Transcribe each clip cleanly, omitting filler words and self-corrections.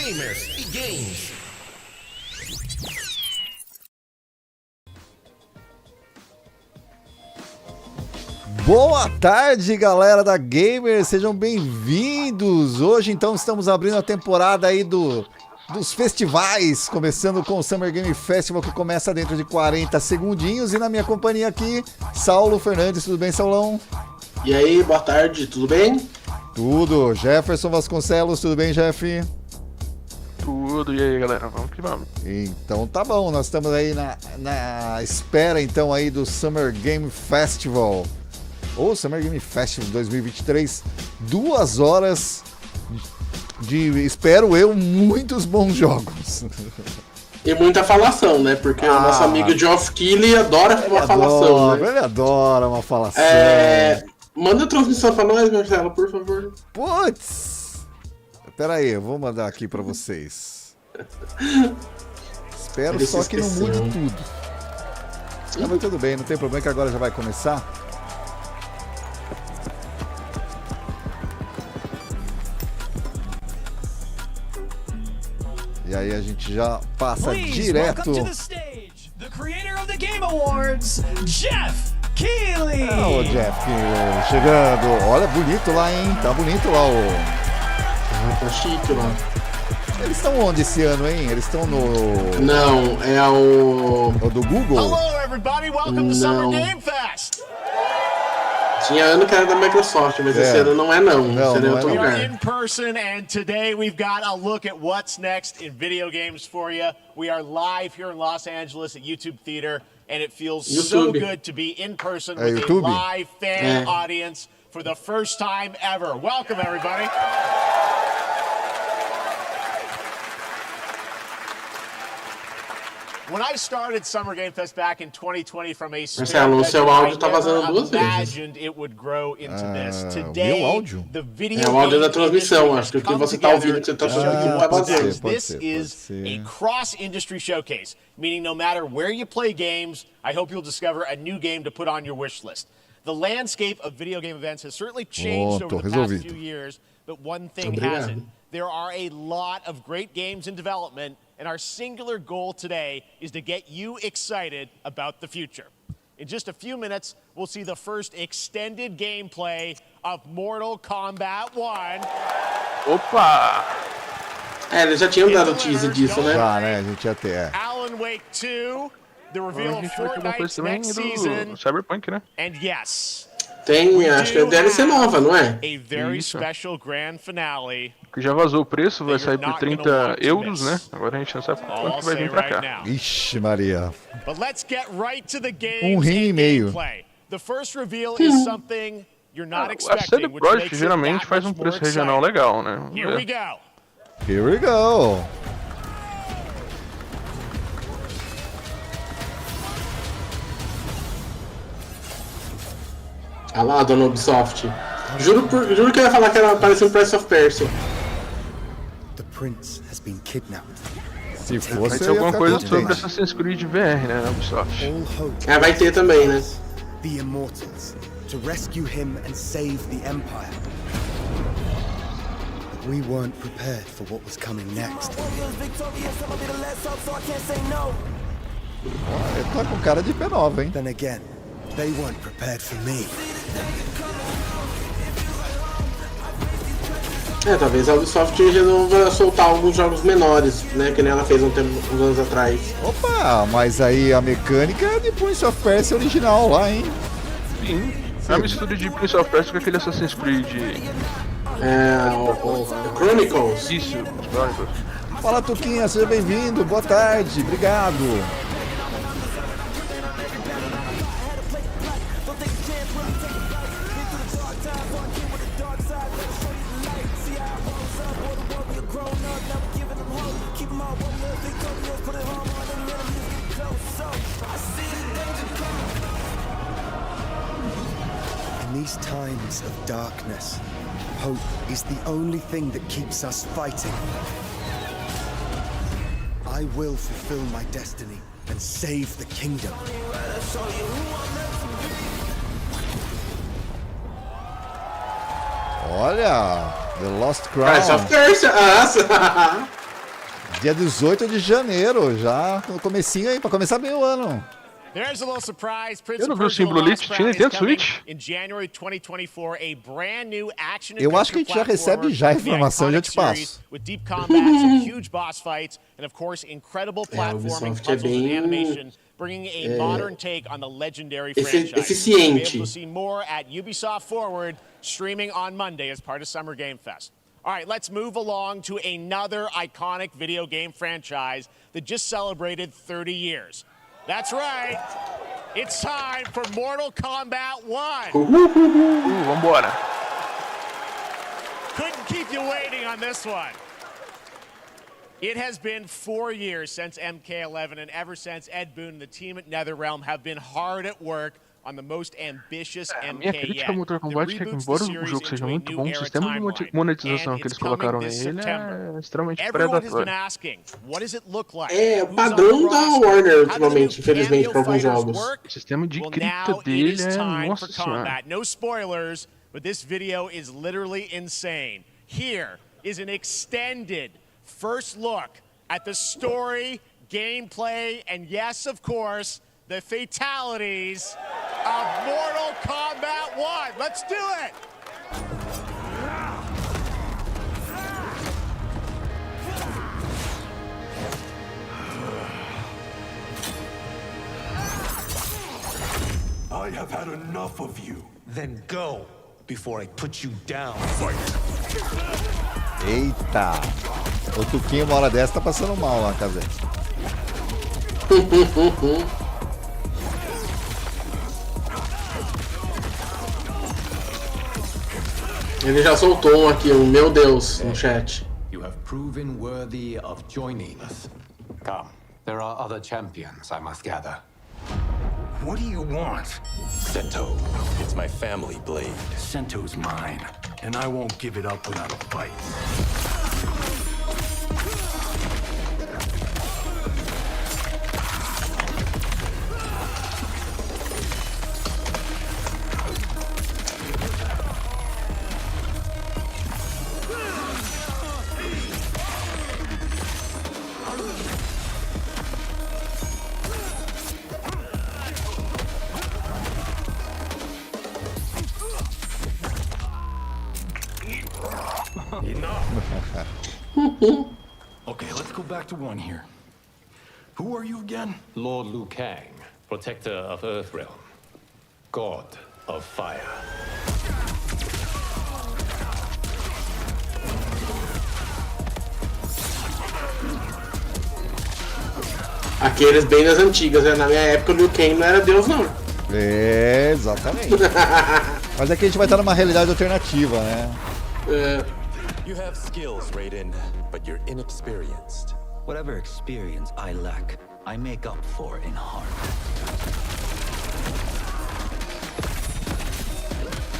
gamers e games. Boa tarde, galera da Gamer, sejam bem-vindos. Hoje, então, estamos abrindo a temporada aí dos festivais, começando com o Summer Game Festival, que começa dentro de 40 segundinhos. E na minha companhia aqui, Saulo Fernandes. Tudo bem, Saulão? E aí, boa tarde, tudo bem? Tudo. Jefferson Vasconcelos, tudo bem, Jeff? Tudo, e aí, galera, vamos que vamos. Então tá bom, nós estamos aí na espera, então, aí do Summer Game Festival. Ou Summer Game Festival 2023, 2 horas de, espero eu, muitos bons jogos. E muita falação, né? Porque o nosso amigo Geoff Keighley adora uma falação, né? Ele adora uma falação. Manda a transmissão pra nós, Marcelo, por favor. Putz! Pera aí, eu vou mandar aqui pra vocês. Espero Ele só se que não esqueceu. mude tudo. Ah, mas tudo bem, não tem problema que agora já vai começar. E aí a gente já passa direto. Welcome to the stage, the creator of the Game Awards, Geoff Keighley. Ô, Jeff, chegando. Olha, bonito lá, hein? Tá bonito lá Tá chique lá. Eles estão onde esse ano, hein? Eles estão no... Não, é o... O do Google? Hello, everybody. Welcome to Summer Game Fest. Tinha ano que era da Microsoft, mas esse ano não é não. Esse ano é outro We are lugar. in person, and today we've got a look at what's next in video games for you. We are live here in Los Angeles at YouTube Theater, and it feels so YouTube. good to be in person Hey, with YouTube. a live fan Yeah. audience for the first time ever. Welcome, everybody. When I started Summer Game Fest back in 2020 from a spare Marcelo, o seu bedroom, áudio tá vazando duas I never vezes. imagined it would grow into this. meu Today, áudio? the video É o áudio da game transmissão, industry acho que o has que come você tá ouvindo, together que você tá to achando show que you não tá what's vazando. next. Pode This ser, is pode ser. a cross-industry showcase, meaning no matter where you play games, I hope you'll discover a new game to put on your wish list. The landscape of video game events has certainly changed over the past few years, but one thing hasn't. There are a lot of great games in development, and our singular goal today is to get you excited about the future. In just a few minutes, we'll see the first extended gameplay of Mortal Kombat 1. Opa! Eles já tinham dado teaser disso, né? Já, né? A gente ia ter. Alan Wake 2, the Agora reveal a of gente vai ter alguma coisa Fortnite's também next season, do Cyberpunk, né? and yes, Tem, acho que deve ser nova, não é? a very Isso. special grand finale. Que já vazou o preço, vai sair por Not gonna 30 want to euros, né? miss. Agora a gente não sabe All quanto I'll que vai say vir pra right cá. now. Ixi, Maria. But let's get right to the games rim e and meio. gameplay. The first reveal is something you're not A expecting, CD which Projekt makes it geralmente that faz um much more preço regional exciting. legal, né? Vamos Here we ver. go. Here we go. Ah lá, dona Ubisoft. Juro que eu ia falar que era parecia um Prince of Persia. The prince has been kidnapped. Se Vai fosse, ter eu ia alguma ficar coisa contente. sobre Assassin's Creed VR, né? Na Ubisoft. All hope É, vai ter também, né? the immortals to rescue him and save the empire. But we weren't prepared for what was coming next. Ele tá com cara de P9, hein? Then again, they weren't prepared for me. É, talvez a Ubisoft resolva soltar alguns jogos menores, né? Que nem ela fez uns anos atrás. Opa, mas aí a mecânica é de Prince of Persia original lá, hein? Sim. É uma mistura de Prince of Persia com aquele Assassin's Creed. É, o Chronicles. Isso, os Chronicles. Fala, Tuquinha, seja bem-vindo. Boa tarde, obrigado. In these times of darkness, hope is the only thing that keeps us fighting. I will fulfill my destiny and save the kingdom. Olha, The Lost Crown. Prince of Persia. Nossa. Dia 18 de janeiro, já no comecinho aí, pra começar bem o ano. There's a little surprise. Prince Eu não of vi o Persia: símbolo The ali, Lost tinha Crown is dentro do coming Switch? in January 2024, a brand new action Eu acho que a gente já recebe já a informação, já te passo. with deep combat, some huge boss fights, and of course incredible platforming, Ubisoft é puzzles, and bem animation, bringing a modern take on the legendary franchise. eficiente. You'll be able to see more at Ubisoft Forward, streaming on Monday as part of Summer Game Fest. All right, let's move along to another iconic video game franchise that just celebrated 30 years. That's right. It's time for Mortal Kombat 1. Vambora. Couldn't keep you waiting on this one. It has been 4 years since MK11, and ever since, Ed Boon and the team at NetherRealm have been hard at work on the most ambitious A minha MK crítica yet. ao Mortal Kombat é que, embora o jogo seja muito bom, o sistema de monetização que eles colocaram nele é extremamente predatório. É o padrão da Warner ultimamente, infelizmente, para alguns jogos. O sistema de cripta dele é, nossa senhora. No spoilers, but this video is literally insane. Here is an extended first look at the story, gameplay, and yes, of course, the fatalities of Mortal Kombat 1. Let's do it! I have had enough of you. Then go before I put you down. Eita! O Tuquinho, uma hora dessa, tá passando mal lá, Casé. Ele já soltou aqui um meu Deus no chat. You have proven worthy of joining us. Come. There are other champions, I must gather. What do you want? Sento. It's my family blade. Sento's mine, and I won't give it up without a fight. Okay, let's go back to one here. Who are you again? Lord Liu Kang, protector of Earthrealm, god of fire. Aqueles bem das antigas, né? Na minha época o Liu Kang não era Deus, não. É, exatamente. Mas aqui a gente vai estar numa realidade alternativa, né? You have skills, Raiden, but you're inexperienced. Whatever experience I lack, I make up for in heart.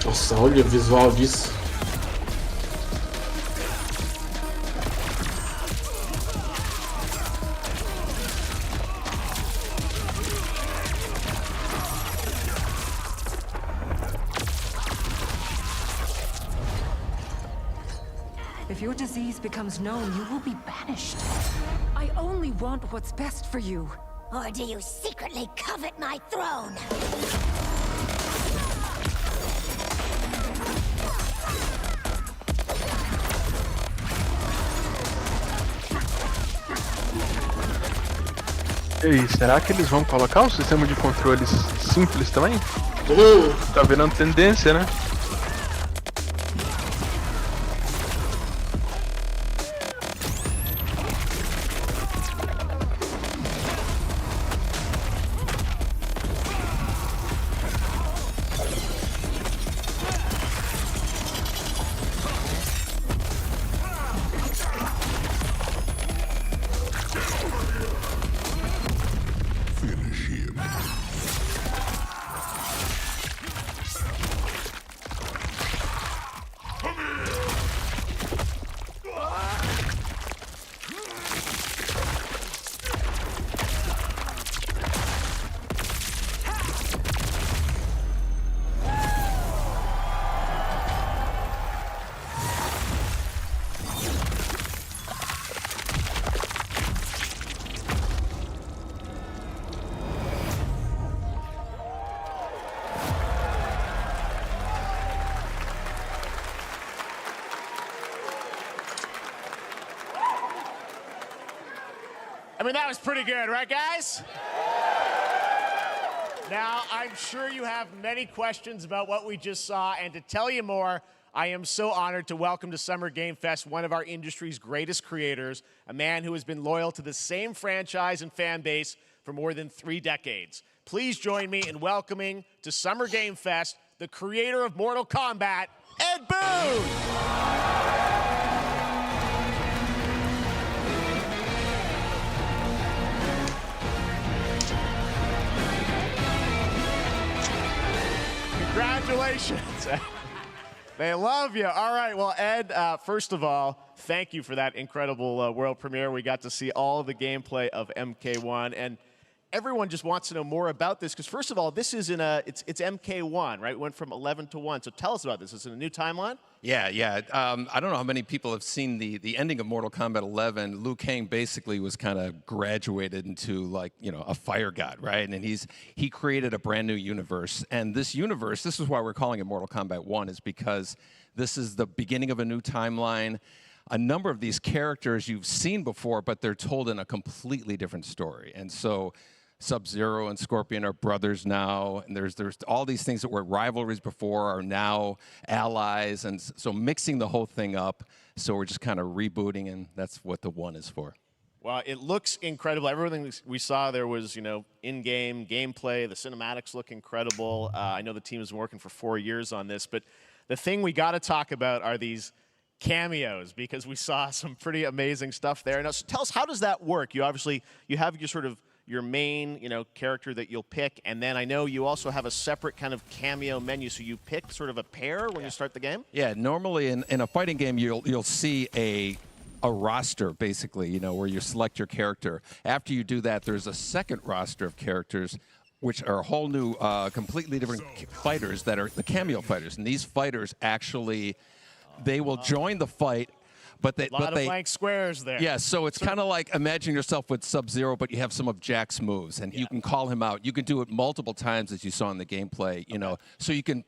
Nossa, olha o visual disso. If your disease becomes known, you will be banished. I only want what's best for you. Or do you secretly covet my throne? E aí, será que eles vão colocar um sistema de controles simples também? Tá virando tendência, né? I mean, that was pretty good, right, guys? Now, I'm sure you have many questions about what we just saw, and to tell you more, I am so honored to welcome to Summer Game Fest one of our industry's greatest creators, a man who has been loyal to the same franchise and fan base for more than 3 decades. Please join me in welcoming to Summer Game Fest the creator of Mortal Kombat, Ed Boon! Congratulations. They love you. All right. Well, Ed, first of all, thank you for that incredible world premiere. We got to see all of the gameplay of MK1, and everyone just wants to know more about this because, first of all, this is it's MK1, right? It went from 11 to 1. So tell us about this. Is it a new timeline? Yeah. I don't know how many people have seen the ending of Mortal Kombat 11. Liu Kang basically was kind of graduated into a fire god, right? And he created a brand new universe. And this universe, this is why we're calling it Mortal Kombat 1, is because this is the beginning of a new timeline. A number of these characters you've seen before, but they're told in a completely different story. And so Sub-Zero and Scorpion are brothers now, and there's all these things that were rivalries before are now allies, and so mixing the whole thing up. So we're just kind of rebooting, and that's what the 1 is for. Well, it looks incredible. Everything we saw there was, in-game gameplay. The cinematics look incredible. I know the team has been working for 4 years on this, but the thing we got to talk about are these cameos, because we saw some pretty amazing stuff there. Now, so tell us, how does that work? You have your main, character that you'll pick, and then I know you also have a separate kind of cameo menu, so you pick sort of a pair when you start the game? Yeah, normally in a fighting game, you'll see a roster, basically, where you select your character. After you do that, there's a second roster of characters, which are a whole new, completely different fighters that are the cameo fighters. And these fighters actually, they will join the fight, but they... A lot of blank squares there. Yeah, so it's kind of like imagine yourself with Sub-Zero, but you have some of Jack's moves, and you can call him out. You can do it multiple times, as you saw in the gameplay, So you can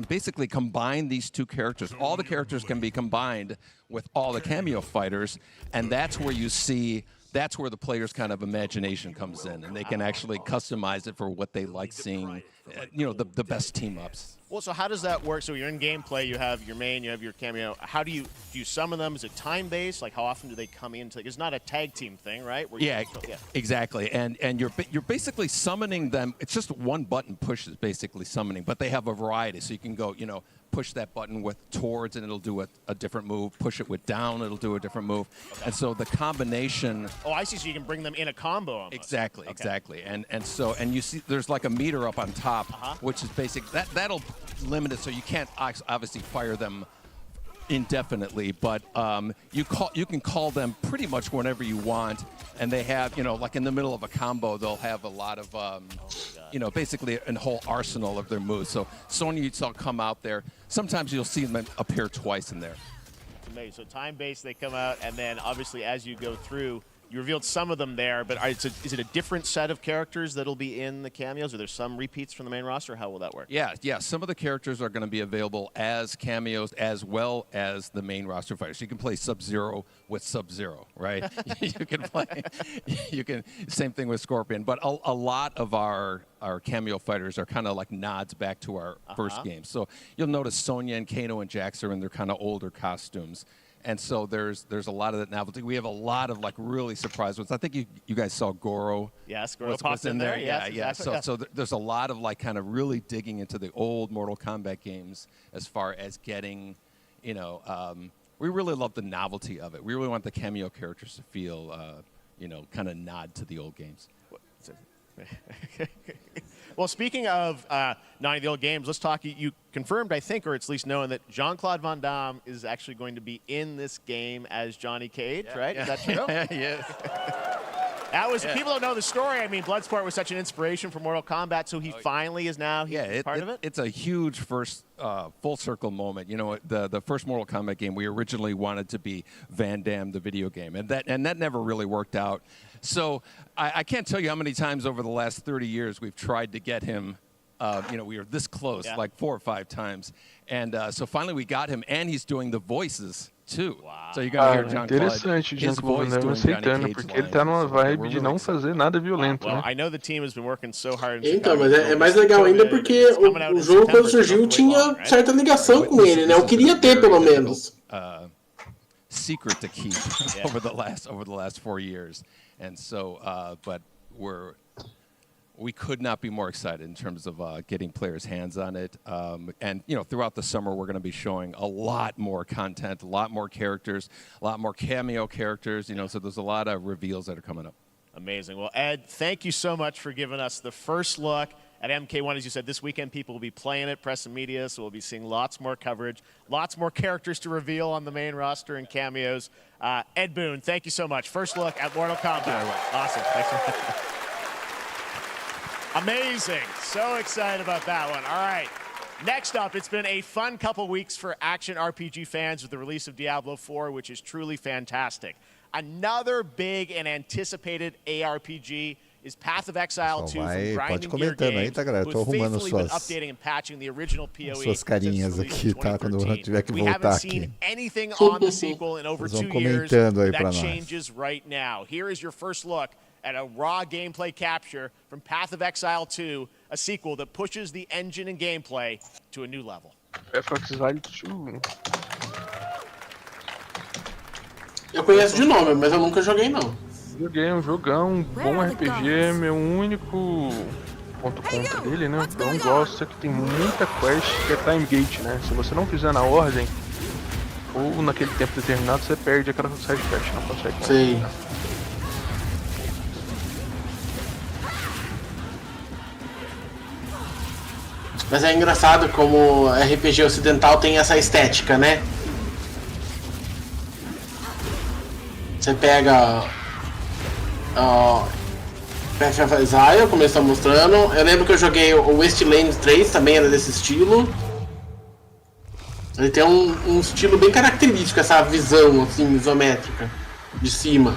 basically combine these two characters. All the characters can be combined with all the cameo fighters, and that's where you see... That's where the player's kind of imagination comes in, and they can actually customize it for what they like seeing, the best team-ups. Well, so how does that work? So you're in gameplay, you have your main, you have your cameo. How do you summon them? Is it time-based? Like, how often do they come into it? It's not a tag team thing, right? Exactly. And you're basically summoning them. It's just one button push is basically summoning, but they have a variety. So you can go, push that button with towards, and it'll do a different move. Push it with down, it'll do a different move. Okay. And so the combination... Oh, I see. So you can bring them in a combo almost. Exactly. And you see there's like a meter up on top, which is basic. That'll limit it, so you can't obviously fire them indefinitely, but you can call them pretty much whenever you want, and they have, like in the middle of a combo, they'll have a lot of, basically a whole arsenal of their moves. So Sonya, you saw come out there. Sometimes you'll see them appear twice in there. Amazing. So time-based, they come out, and then obviously as you go through, you revealed some of them there, but is it a different set of characters that'll be in the cameos? Are there some repeats from the main roster? How will that work? Yeah. Some of the characters are going to be available as cameos as well as the main roster fighters. You can play Sub-Zero with Sub-Zero, right? Same thing with Scorpion. But a lot of our cameo fighters are kind of like nods back to our first game. So you'll notice Sonya and Kano and Jax are in their kind of older costumes. And so there's a lot of that novelty. We have a lot of really surprise ones. I think you guys saw Goro. Yes, Goro popped in there. Yeah. Exactly. So there's a lot of kind of really digging into the old Mortal Kombat games as far as getting, we really love the novelty of it. We really want the cameo characters to feel, kind of nod to the old games. Well, speaking of nodding the old games, let's talk. You confirmed, I think, or at least known, that Jean-Claude Van Damme is actually going to be in this game as Johnny Cage, right? Is that true? Yes. People don't know the story. I mean, Bloodsport was such an inspiration for Mortal Kombat, so he finally is now part of it? It's a huge first full circle moment. The first Mortal Kombat game, we originally wanted to be Van Damme, the video game, and that never really worked out. So I can't tell you how many times over the last 30 years we've tried to get him We were this close, like 4 or 5 times. And so finally we got him, and he's doing the voices, too. Wow. So you're going to hear John Interessante o Claude, his Jean-Claude voice Van Damme doing Johnny aceitando, Cage porque ele tá numa lines. So vibe we're de really não excited. fazer nada violento, Well, né? I know the team has been working so hard in Então, Chicago. mas é mais legal ainda porque o jogo, quando surgiu, tinha certa ligação com ele, né? Eu queria ter, pelo menos. Secret to keep over the last 4 years, and so but we could not be more excited in terms of getting players' hands on it. And throughout the summer, we're going to be showing a lot more content, a lot more characters, a lot more cameo characters. So there's a lot of reveals that are coming up. Amazing. Well, Ed, thank you so much for giving us the first look at MK1. As you said, this weekend people will be playing it, press and media, so we'll be seeing lots more coverage, lots more characters to reveal on the main roster and cameos. Ed Boon, thank you so much. First look at Mortal Kombat. Awesome. Thanks so much. Amazing. So excited about that one. All right. Next up, it's been a fun couple weeks for action RPG fans with the release of Diablo 4, which is truly fantastic. Another big and anticipated ARPG is Path of Exile 2 from Grinding Gear Games, who have faithfully been updating and patching the original PoE suas carinhas aqui, tá? Quando eu tiver que we voltar haven't aqui. seen anything on the sequel in over 2 years. That changes right now. Here is your first look at a raw gameplay capture from Path of Exile 2, a sequel that pushes the engine and gameplay to a new level. Path of Exile 2. Eu conheço de nome, mas eu nunca joguei, não. Joguei um jogão, bom RPG, meu único ponto contra dele, né? Eu não gosto é que tem muita quest que é time gate, né? Se você não fizer na ordem, ou naquele tempo determinado, você perde aquela side quest, não consegue. Sim. Mas é engraçado como RPG ocidental tem essa estética, né? Você pega Path of Exile, como eles estão mostrando. Eu lembro que eu joguei o Wasteland 3, também era desse estilo. Ele tem um estilo bem característico, essa visão assim, isométrica, de cima.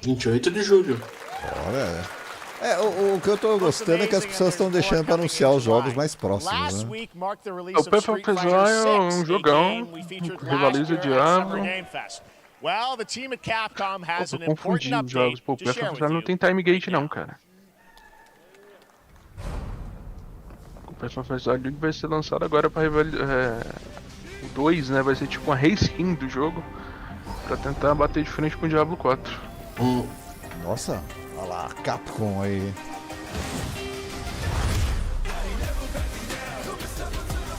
,28 de julho. Olha. O que eu tô gostando é que as pessoas estão deixando para anunciar os jogos mais próximos, né? O Path of Exile é um jogão, rivaliza Diablo. Eu tô confundindo os jogos, pô, o Path of Exile não tem time gate não, cara. O Path of Exile vai ser lançado agora pra rivalizar... o 2, né, vai ser tipo uma reskin do jogo, pra tentar bater de frente com o Diablo 4. Nossa, olha lá, Capcom aí.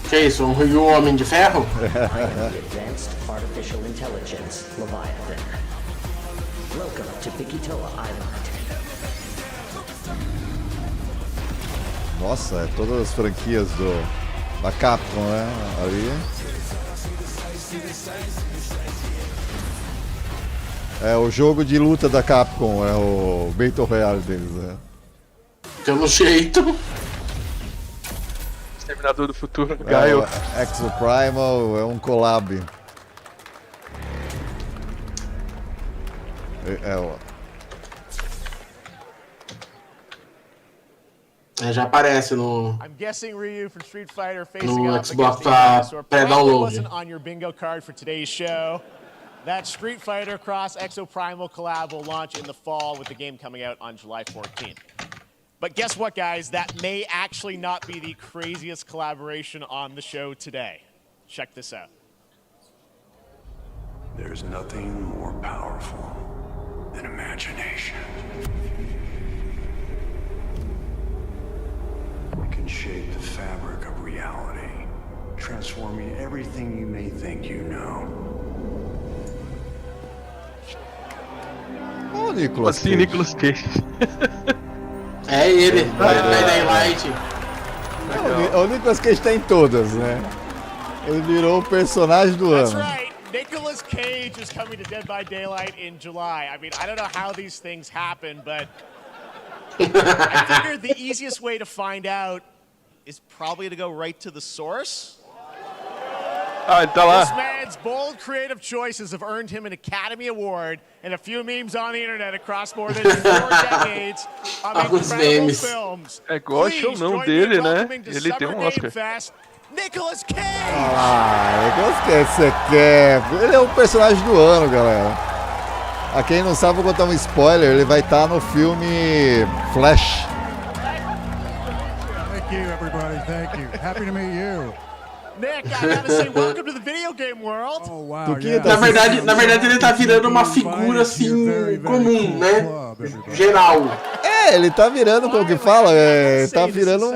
Que é isso, um Homem de Ferro? Advanced Artificial Intelligence, Leviathan. Welcome to Bikitoa Island. Nossa, é todas as franquias da Capcom, né? Ali. É o jogo de luta da Capcom, é o Battle Royale deles, né? Pelo jeito. Exterminador do Futuro, Gaio. Exo Primal é um collab. Já aparece no Xbox pra pré-download. That Street Fighter Cross Exo Primal collab will launch in the fall with the game coming out on July 14th. But guess what, guys? That may actually not be the craziest collaboration on the show today. Check this out. There's nothing more powerful than imagination. It can shape the fabric of reality, transforming everything you may think you know. Ô, Nicolas Cage. Nicolas Cage. É ele, vai Daylight. O Nicolas Cage tá em todas, né? Ele virou o personagem do ano. That's right. Nicolas Cage is coming to Dead by Daylight in July. I mean, I don't know how these things happen, but I figured the easiest way to find out is probably to go right to the source. Ah, ele tá This lá. man's bold creative choices have earned him an Academy Award and a few memes on the internet across more than 4 decades of incredible films. É, goste ou não dele, né? Ele tem um Oscar. Nicolas Cage! Nicolas Cage, você quer? Ele é o personagem do ano, galera. A quem não sabe, vou contar um spoiler. Ele vai estar no filme Flash. Thank you, everybody. Thank you. Happy to meet you. Nick, I gotta say, welcome to the video game world. Oh, wow. Na verdade, ele tá virando uma figura assim comum, né? Geral. É, ele tá virando, como que fala? Tá virando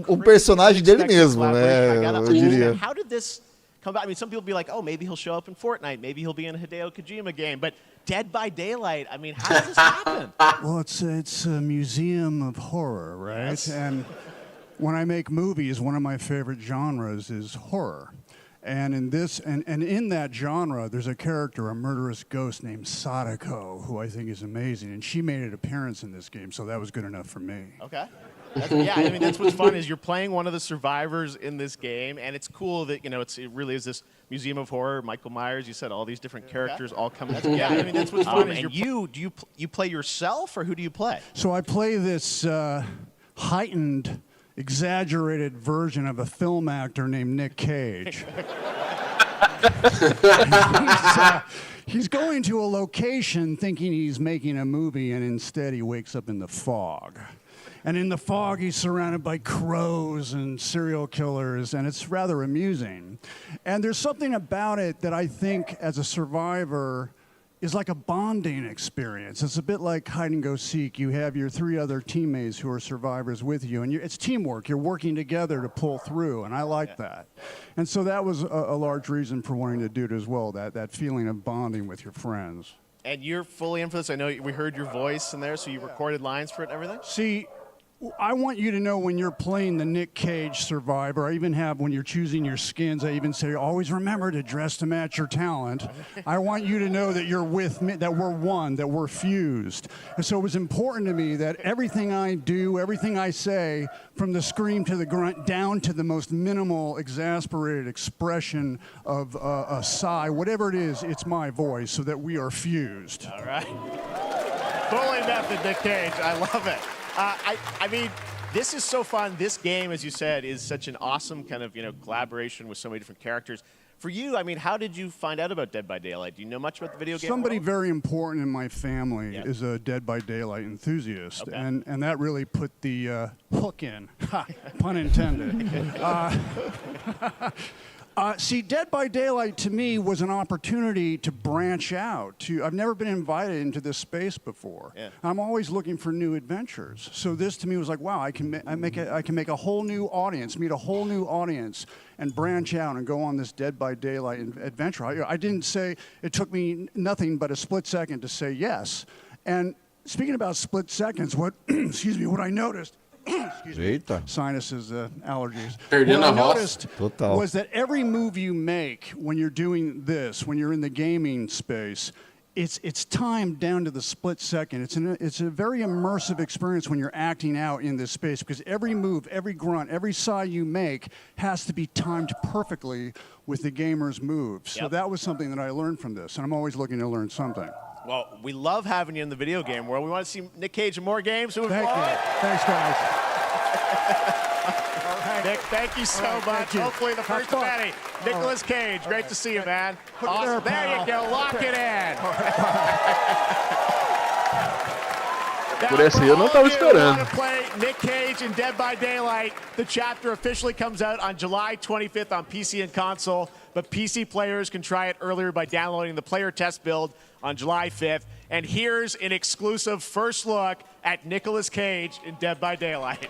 um personagem dele mesmo, né? Eu diria. How did this come about? I mean, some people be like, oh, maybe he'll show up in Fortnite, maybe he'll be in a Hideo Kojima game, but Dead by Daylight, I mean, how does this happen? Well, it's a museum of horror, right? Yes. And when I make movies, one of my favorite genres is horror. And in this, and in that genre, there's a character, a murderous ghost named Sadako, who I think is amazing. And she made an appearance in this game, so that was good enough for me. Okay. Yeah, I mean, that's what's fun is you're playing one of the survivors in this game, and it's cool that, you know, it really is this museum of horror. Michael Myers, you said all these different characters all coming together. Yeah, I mean, that's what's fun. And you play yourself, or who do you play? So I play this heightened, exaggerated version of a film actor named Nick Cage. He's going to a location thinking he's making a movie, and instead he wakes up in the fog. And in the fog, he's surrounded by crows and serial killers, and it's rather amusing. And there's something about it that I think, as a survivor, is like a bonding experience. It's a bit like hide and go seek. You have your 3 other teammates who are survivors with you, and it's teamwork. You're working together to pull through, and I like that. And so that was a large reason for wanting to do it as well, that feeling of bonding with your friends. And you're fully in for this. I know we heard your voice in there, so you recorded lines for it and everything? See, I want you to know when you're playing the Nick Cage survivor, I even have, when you're choosing your skins, I even say, always remember to dress to match your talent. I want you to know that you're with me, that we're one, that we're fused. And so it was important to me that everything I do, everything I say, from the scream to the grunt, down to the most minimal, exasperated expression of a sigh, whatever it is, it's my voice, so that we are fused. All right. Fully method, Nick Cage. I love it. I mean, this is so fun. This game, as you said, is such an awesome kind of, you know, collaboration with so many different characters. For you, I mean, how did you find out about Dead by Daylight? Do you know much about the video game Somebody world? very important in my family is a Dead by Daylight enthusiast, Okay. and that really put the hook in, pun intended. See, Dead by Daylight to me was an opportunity to branch out. I've never been invited into this space before. Yeah. I'm always looking for new adventures. So this to me was like, wow, I can make a whole new audience, meet a whole new audience, and branch out and go on this Dead by Daylight adventure. I didn't say, it took me nothing but a split second to say yes. And speaking about split seconds, what what I noticed. Excuse me. Sinuses, allergies. What I noticed was that every move you make when you're doing this, when you're in the gaming space, it's timed down to the split second. It's a very immersive experience when you're acting out in this space, because every move, every grunt, every sigh you make has to be timed perfectly with the gamer's moves. So that was something that I learned from this, and I'm always looking to learn something. Well, we love having you in the video game world. We want to see Nick Cage in more games. Thank you. Thanks, guys. Nick, thank you so much. you. Hopefully the first of many. Nicolas Cage, great to see you, man. Awesome. There you go. Lock it in. Por essa aí eu não tava esperando. Want to play Nick Cage in Dead by Daylight? The chapter officially comes out on July 25th on PC and console, but PC players can try it earlier by downloading the player test build on July 5th. And here's an exclusive first look at Nicolas Cage in Dead by Daylight.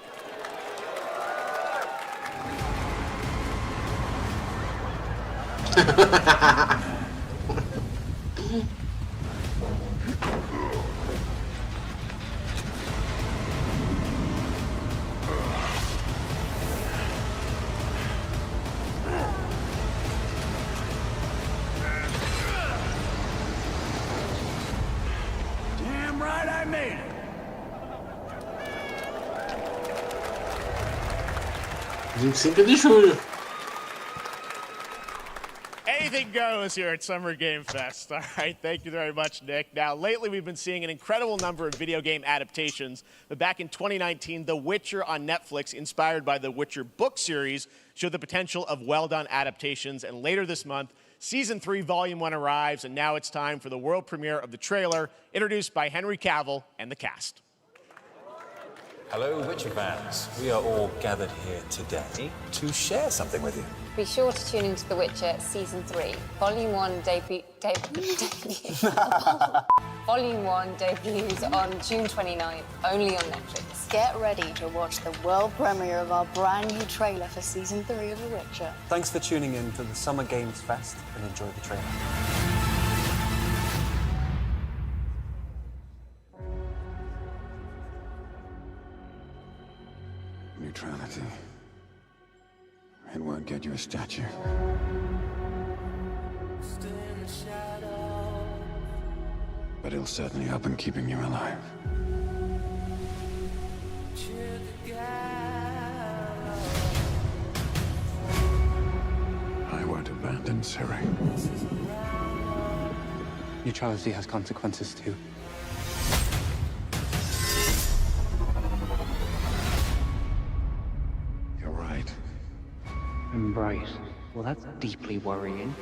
Damn right I made it. 25 de julho. Anything goes here at Summer Game Fest. All right, thank you very much, Nick. Now, lately we've been seeing an incredible number of video game adaptations, but back in 2019, The Witcher on Netflix, inspired by the Witcher book series, showed the potential of well-done adaptations, and later this month, Season 3, Volume 1 arrives, and now it's time for the world premiere of the trailer, introduced by Henry Cavill and the cast. Hello, Witcher fans. We are all gathered here today to share something with you. Be sure to tune into The Witcher Season 3. Volume 1 Volume 1 debuts on June 29th, only on Netflix. Get ready to watch the world premiere of our brand new trailer for Season 3 of The Witcher. Thanks for tuning in to the Summer Games Fest and enjoy the trailer. Neutrality. It won't get you a statue. But it'll certainly help in keeping you alive. I won't abandon Ciri. Neutrality has consequences too. You're right. Embrace. Well, that's deeply worrying.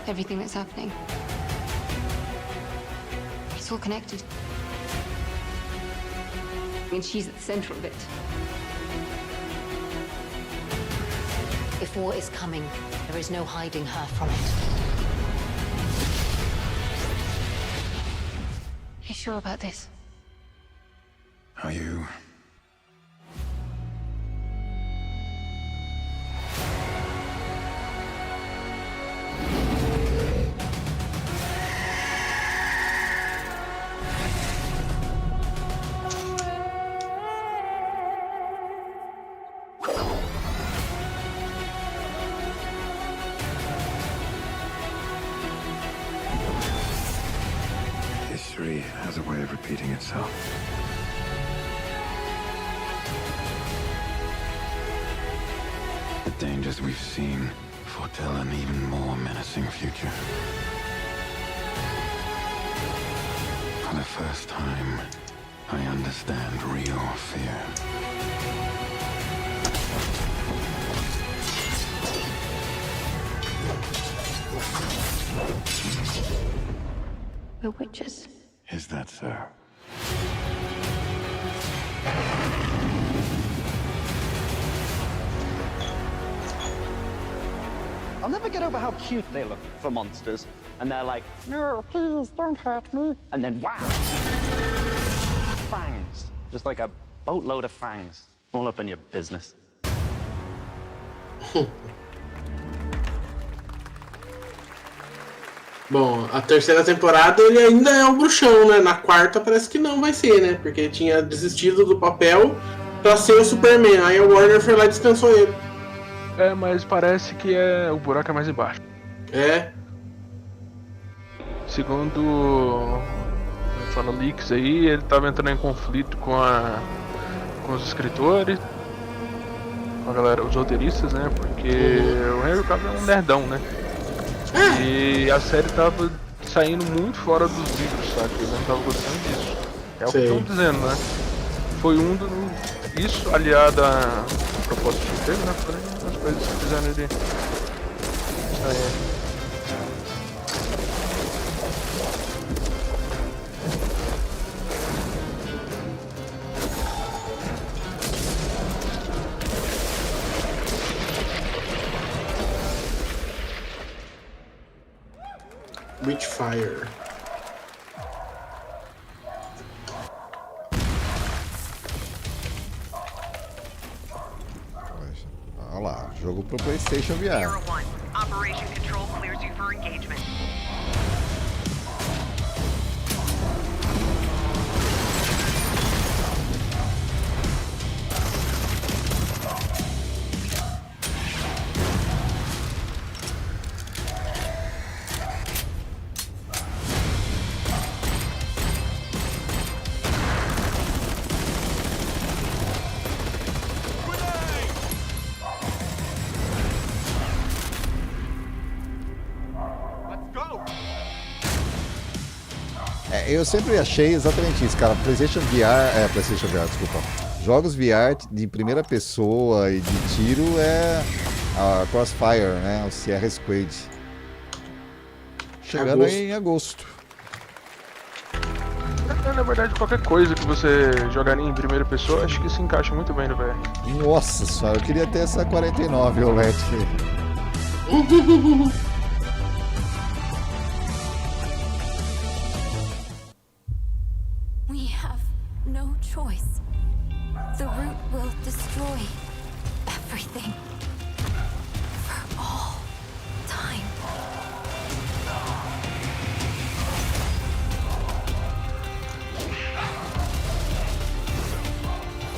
Everything that's happening, it's all connected. And she's at the center of it. If war is coming, there is no hiding her from it. You sure about this? Are you? History has a way of repeating itself. The dangers we've seen foretell an even more menacing future. For the first time, I understand real fear. We're witches. Is that so? I'll never get over how cute they look for monsters. And they're like, no, please, don't hurt me. And then, wow! Fangs. Just like a boatload of fangs. All up in your business. Bom, a terceira temporada ele ainda é o bruxão, né? Na quarta parece que não vai ser, né? Porque ele tinha desistido do papel pra ser o Superman. Aí a Warner foi lá e dispensou ele. É, mas parece que o buraco é mais embaixo. É. Segundo falando leaks aí, ele tava entrando em conflito com os escritores, com a galera, os roteiristas, né? Porque o Henry Cavill é um nerdão, né? E a série tava saindo muito fora dos livros, sabe? Ele não tava gostando disso. É o que estão dizendo, né? Foi isso aliado à proposta que ele teve, né? Foi as coisas que fizeram ele sair. Witchfire. Olha lá, jogo pro PlayStation VR. Operation Control clears you for engagement. Eu sempre achei exatamente isso, cara. PlayStation VR, desculpa. Jogos VR de primeira pessoa e de tiro é a Crossfire, né? O Sierra Squad. Chegando aí em agosto. Na verdade, qualquer coisa que você jogaria em primeira pessoa, acho que se encaixa muito bem no VR. Nossa senhora, eu queria ter essa 49 OLED. We have no choice. The root will destroy everything. For all time.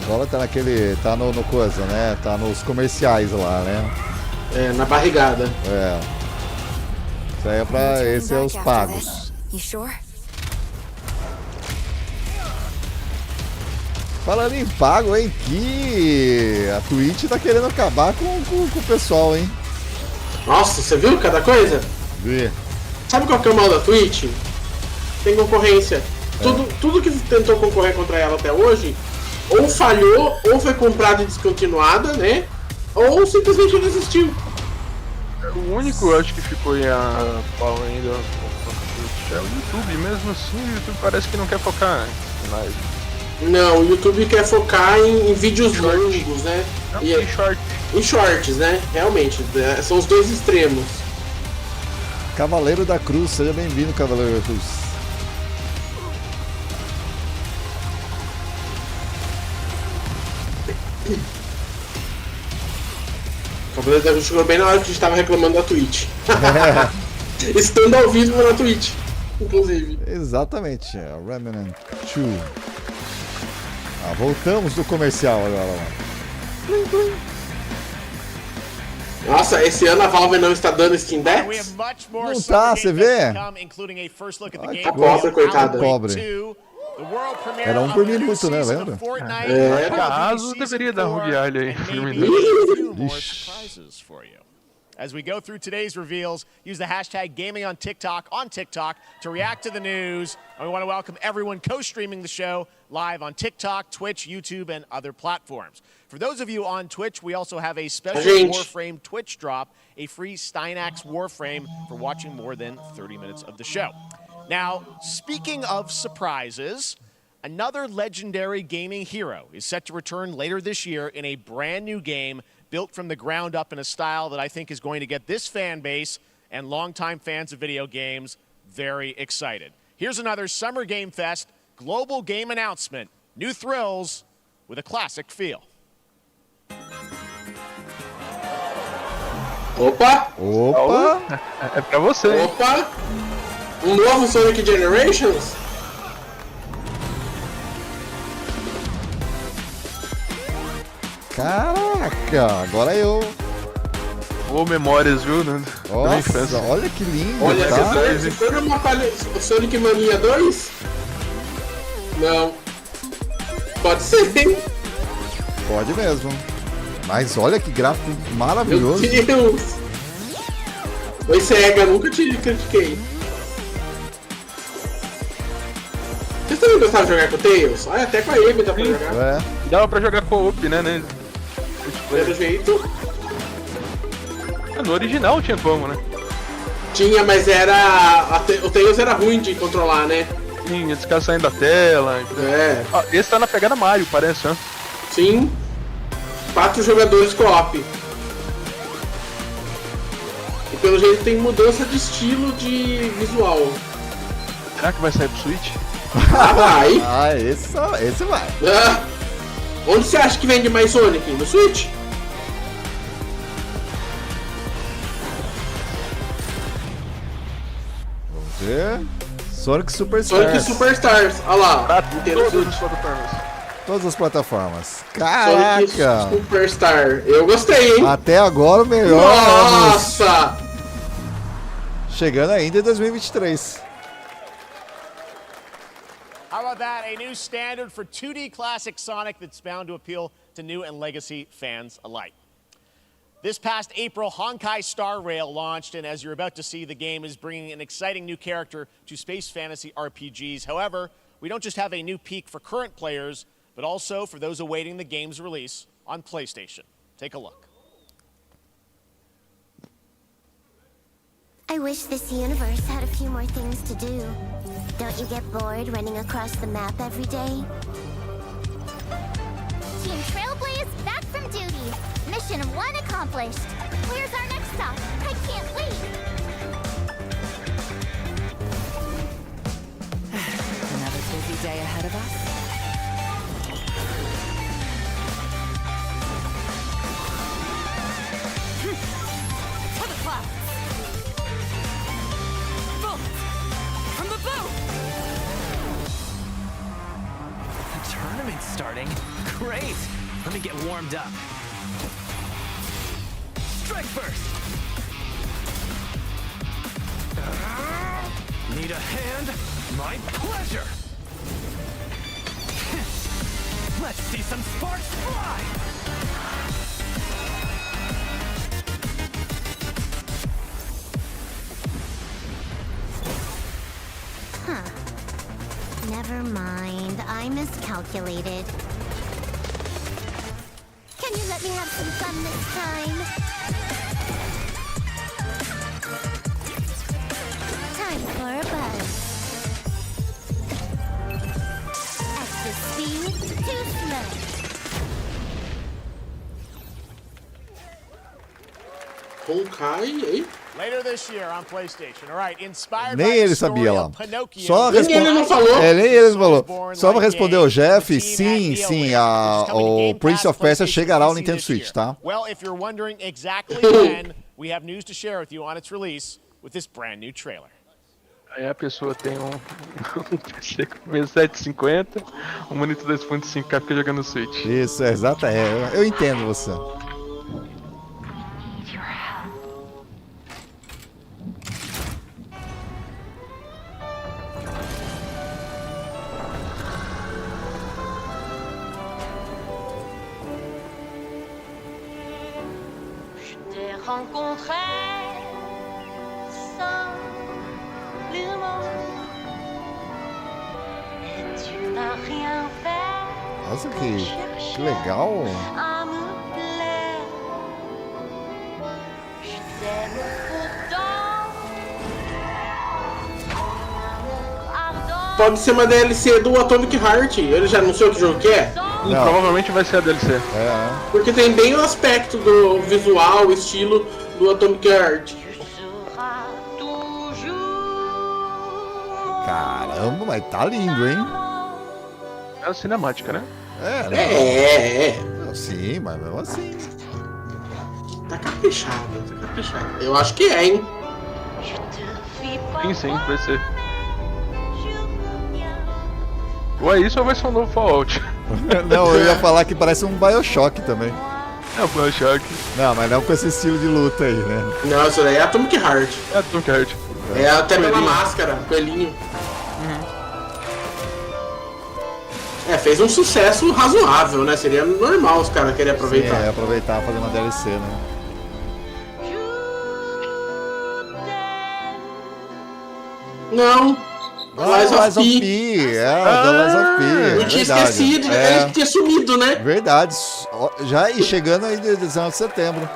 Agora tá naquele. Tá no coisa, né? Tá nos comerciais lá, né? É, na barrigada. É. Isso aí é pra. Esse é os pagos. You sure? Falando em pago, hein? Que a Twitch tá querendo acabar com o pessoal, hein? Nossa, você viu cada coisa? Vi. Sabe qual que é o mal da Twitch? Tem concorrência. Tudo que tentou concorrer contra ela até hoje, ou falhou, ou foi comprado e descontinuada, né? Ou simplesmente não existiu. O único, eu acho que ficou em a pau ainda é o YouTube. Mesmo assim, o YouTube parece que não quer focar em live. Não, o YouTube quer focar em vídeos longos, né? Em shorts, né? Realmente, são os dois extremos. Cavaleiro da Cruz, seja bem-vindo, Cavaleiro da Cruz. O Cavaleiro da Cruz chegou bem na hora que a gente tava reclamando da Twitch. Estando ao vivo na Twitch, inclusive. Exatamente, Remnant 2. Voltamos do comercial agora. Nossa, esse ano a Valve não está dando Steam Deck? Não tá, você vê? Aposta, coitada. Pobre. Era um por minuto, né? Lembra? Caso deveria dar ruguealho aí. As we go through today's reveals, use the hashtag gaming on TikTok to react to the news. And we want to welcome everyone co-streaming the show live on TikTok, Twitch, YouTube, and other platforms. For those of you on Twitch, we also have a special Warframe Twitch drop, a free Steinax Warframe for watching more than 30 minutes of the show. Now, speaking of surprises, another legendary gaming hero is set to return later this year in a brand new game built from the ground up in a style that I think is going to get this fan base and longtime fans of video games very excited. Here's another Summer Game Fest global game announcement. New thrills with a classic feel. Opa! É pra você. Opa! Um novo Sonic Generations? Caraca, agora eu. Memórias, viu? Nossa, olha que lindo. Olha, tá? se for uma Sonic Mania 2? Não. Pode ser, hein? Pode mesmo. Mas olha que gráfico maravilhoso. Meu Deus! Oi, SEGA, nunca te critiquei. Vocês também gostavam de jogar com o Tails? Ah, até com a Amy dá pra jogar. Dava pra jogar co-op, né? Pelo jeito. No original tinha como, né? Tinha, mas era. O Tails era ruim de controlar, né? Sim, ia ficar saindo da tela. Esse tá na pegada Mario, parece, né? Sim. 4 jogadores co-op. E pelo jeito tem mudança de estilo de visual. Será que vai sair pro Switch? Ah, vai! Esse vai. Onde você acha que vende mais Sonic? No Switch? Vamos ver. Sonic Superstars. Sonic Superstars, olha lá. Todas as plataformas. Caraca! Sonic Superstar, eu gostei, hein? Até agora o melhor. Nossa! Chegando ainda em 2023. How about that? A new standard for 2D classic Sonic that's bound to appeal to new and legacy fans alike. This past April, Honkai Star Rail launched, and as you're about to see, the game is bringing an exciting new character to space fantasy RPGs. However, we don't just have a new peak for current players, but also for those awaiting the game's release on PlayStation. Take a look. I wish this universe had a few more things to do. Don't you get bored running across the map every day? Team Trailblaze back from duty. Mission 1 accomplished. Where's our next stop? I can't wait. Another busy day ahead of us. To the clouds. From the boat! The tournament's starting. Great! Let me get warmed up. Strike first! Need a hand? My pleasure! Let's see some sparks fly! Huh. Never mind. I miscalculated. Can you let me have some fun this time? Time for a buzz. Excess speed, too slow. Honkai, hein? Later this year on PlayStation. All right, inspired Nem by ele the story sabia lá. of Pinocchio. Só Nem ele não falou. nem ele falou. Só pra responder o Jeff, sim, o Prince of Persia chegará ao Nintendo Switch, tá? Well, if you're wondering exactly when, we have news to share with you on its release with this brand new trailer. Aí a pessoa tem um PC com 750, um monitor 2.5K fica jogando no Switch. Isso, é exato. Eu entendo você. Rencontré simplement et tu n'as rien fait. Nossa, que legal. À me plaire. Je t'aime pourtant. Ardent. Pode ser uma DLC do Atomic Heart. Ele já anunciou que jogo que é? Provavelmente vai ser a DLC. Porque tem bem o aspecto do visual, o estilo do Atomic Heart. Caramba, mas tá lindo, hein? É a cinemática, né? Sim, mas mesmo assim. Tá caprichado, tá caprichado. Eu acho que é, hein? Sim, vai ser. Ou é isso ou vai ser um novo Fallout. Não, eu ia falar que parece um Bioshock também. É um Bioshock. Não, mas não com esse estilo de luta aí, né? Não, isso daí é Atomic Heart. É Atomic Heart. É até pela máscara, coelhinho. Fez um sucesso razoável, né? Seria normal os caras quererem aproveitar. Sim, aproveitar e fazer uma DLC, né? Não. Lies of P. The Lies of P. Eu tinha esquecido, ele tinha sumido, né? Verdade. Já e chegando aí de 19 de setembro.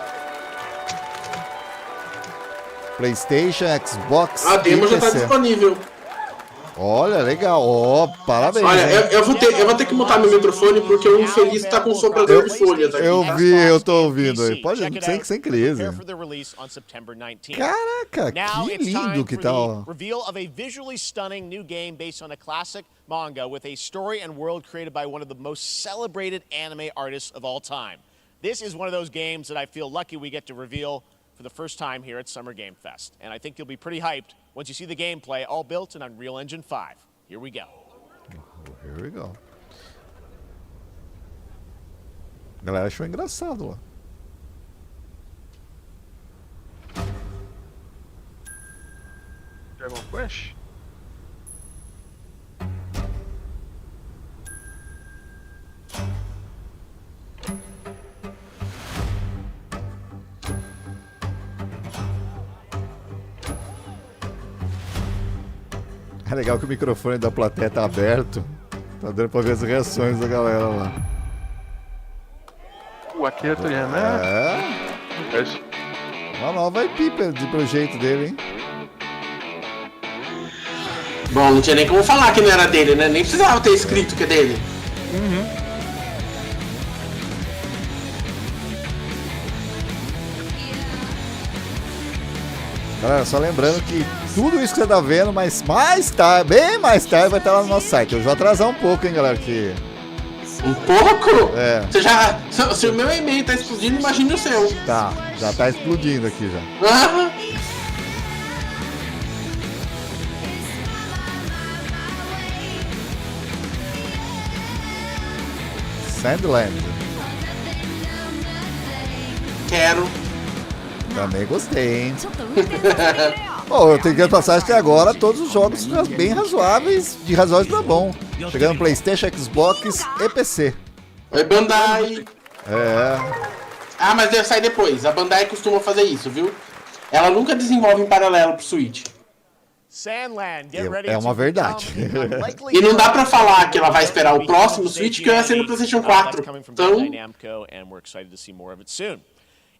PlayStation, Xbox. A demo já tá disponível. Olha, legal. Parabéns. Olha, eu vou ter que mutar meu microfone porque o infeliz tá com soprador de folhas aqui. Eu tô ouvindo aí. Pode sem crise. Caraca, que lindo que tá. Reveal of a visually stunning new game based on a classic manga with a story and world created by one of the most celebrated anime artists of all time. This is one of those games that I feel lucky we get to reveal for the first time here at Summer Game Fest. And I think you'll be pretty hyped once you see the gameplay, all built in Unreal Engine 5. Here we go. Here we go. A galera achou engraçado lá. Dragon Quest? É legal que o microfone da plateia tá aberto. Tá dando pra ver as reações da galera lá. O Akira Toriyama Uma nova IP pelo jeito dele, hein? Bom, não tinha nem como falar que não era dele, né? Nem precisava ter escrito que é dele. Galera, só lembrando que tudo isso que você tá vendo, mas mais tarde, bem mais tarde, vai estar lá no nosso site. Eu vou atrasar um pouco, hein, galera, que... Um pouco? É. Você já... Se o meu e-mail tá explodindo, imagine o seu. Tá, já tá explodindo aqui já. Sandland. Quero. Também gostei, hein? Bom, eu tenho que passar até agora todos os jogos bem razoáveis, de razoáveis pra bom. Chegando no PlayStation, Xbox e PC. Oi, Bandai. Ah, mas deve sair depois. A Bandai costuma fazer isso, viu? Ela nunca desenvolve em paralelo pro Switch. É uma verdade. E não dá pra falar que ela vai esperar o próximo Switch, que vai ser no PlayStation 4. Então...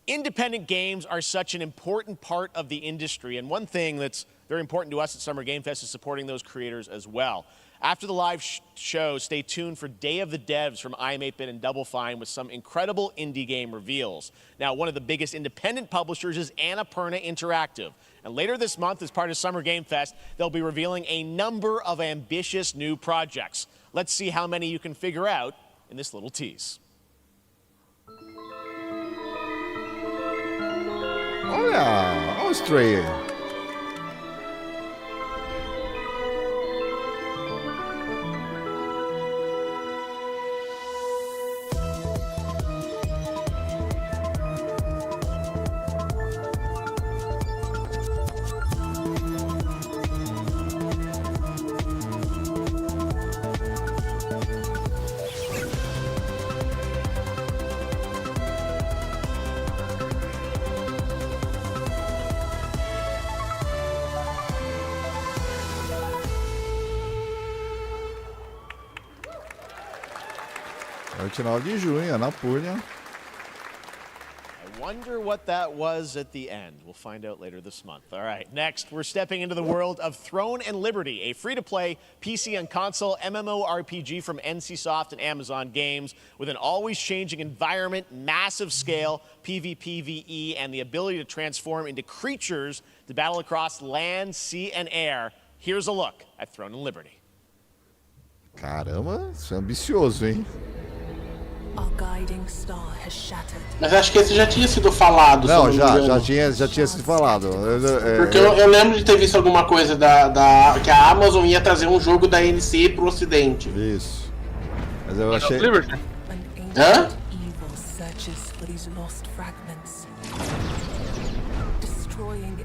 Independent games are such an important part of the industry, and one thing that's very important to us at Summer Game Fest is supporting those creators as well. After the live show, stay tuned for Day of the Devs from IM8-Bit and Double Fine with some incredible indie game reveals. Now, one of the biggest independent publishers is Annapurna Interactive. And later this month, as part of Summer Game Fest, they'll be revealing a number of ambitious new projects. Let's see how many you can figure out in this little tease. Olha o Stray. É 29 de junho, Annapurna. I wonder what that was at the end. We'll find out later this month. All right, next, we're stepping into the world of Throne and Liberty, a free-to-play PC and console MMORPG from NCSoft and Amazon Games with an always-changing environment, massive scale, PvPvE, and the ability to transform into creatures to battle across land, sea, and air. Here's a look at Throne and Liberty. Caramba, isso é ambicioso, hein? Mas acho que esse já tinha sido falado. Não, já tinha sido falado. Porque eu lembro de ter visto alguma coisa que a Amazon ia trazer um jogo da NC pro ocidente. Isso. Mas eu achei... Hã?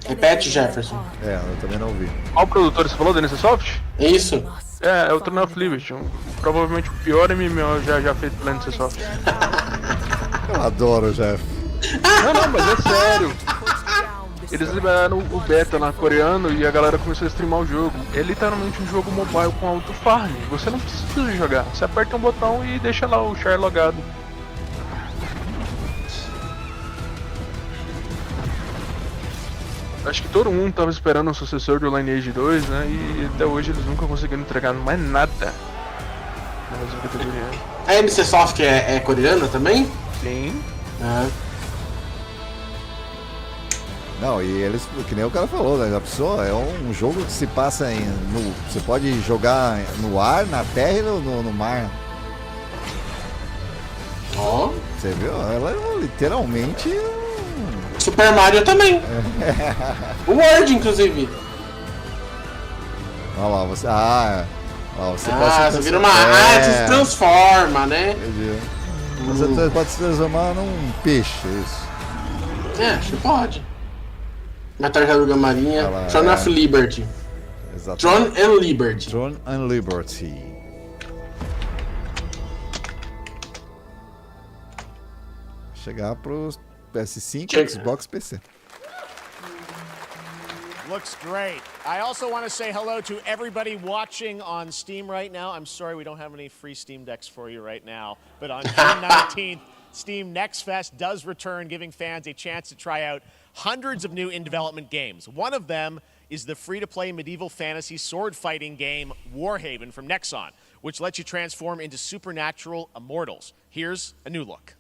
Repete, Jefferson. É, eu também não vi. Qual produtor você falou, da NCSoft? Isso. É o Throne of Liberty, provavelmente o pior MMO já feito pela NCSoft. Eu adoro o Jeff. Não, mas é sério. Eles liberaram o beta lá coreano e a galera começou a streamar o jogo. É literalmente um jogo mobile com auto farm. Você não precisa jogar, você aperta um botão e deixa lá o char logado. Acho que todo mundo tava esperando o sucessor do Lineage 2, né? E até hoje eles nunca conseguiram entregar mais nada na mesma categoria. A NCSoft é coreana também? Sim. Não, e eles, que nem o cara falou, né? A pessoa é um jogo que se passa você pode jogar no ar, na terra e no mar. Ó. Você viu? Ela é literalmente... Super Mario também. O Word, inclusive. Olha lá, você... você vira uma arte, se transforma, né? Entendi. Você pode se transformar num peixe, isso. Acho que pode. Uma tartaruga marinha. Throne of Liberty. Exatamente. Throne and Liberty. Throne and Liberty. Chegar pros PS5, Xbox, PC. Looks great. I also want to say hello to everybody watching on Steam right now. I'm sorry we don't have any free Steam Decks for you right now, but on June 19th, Steam Next Fest does return, giving fans a chance to try out hundreds of new in-development games. One of them is the free-to-play medieval fantasy sword fighting game Warhaven from Nexon, which lets you transform into supernatural immortals. Here's a new look.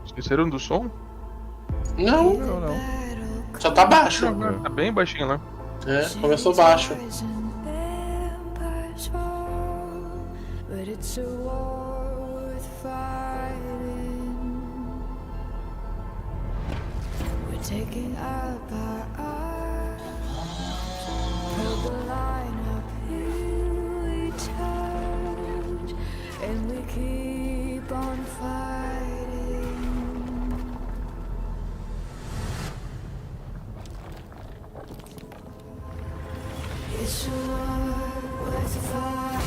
Esqueceram do som? Não. Só tá baixo. Tá bem baixinho, né? É, começou baixo. But it's a war worth fighting. We're taking up our arms, hold the line up, here we touch, and we keep on fighting. It's a war worth fighting.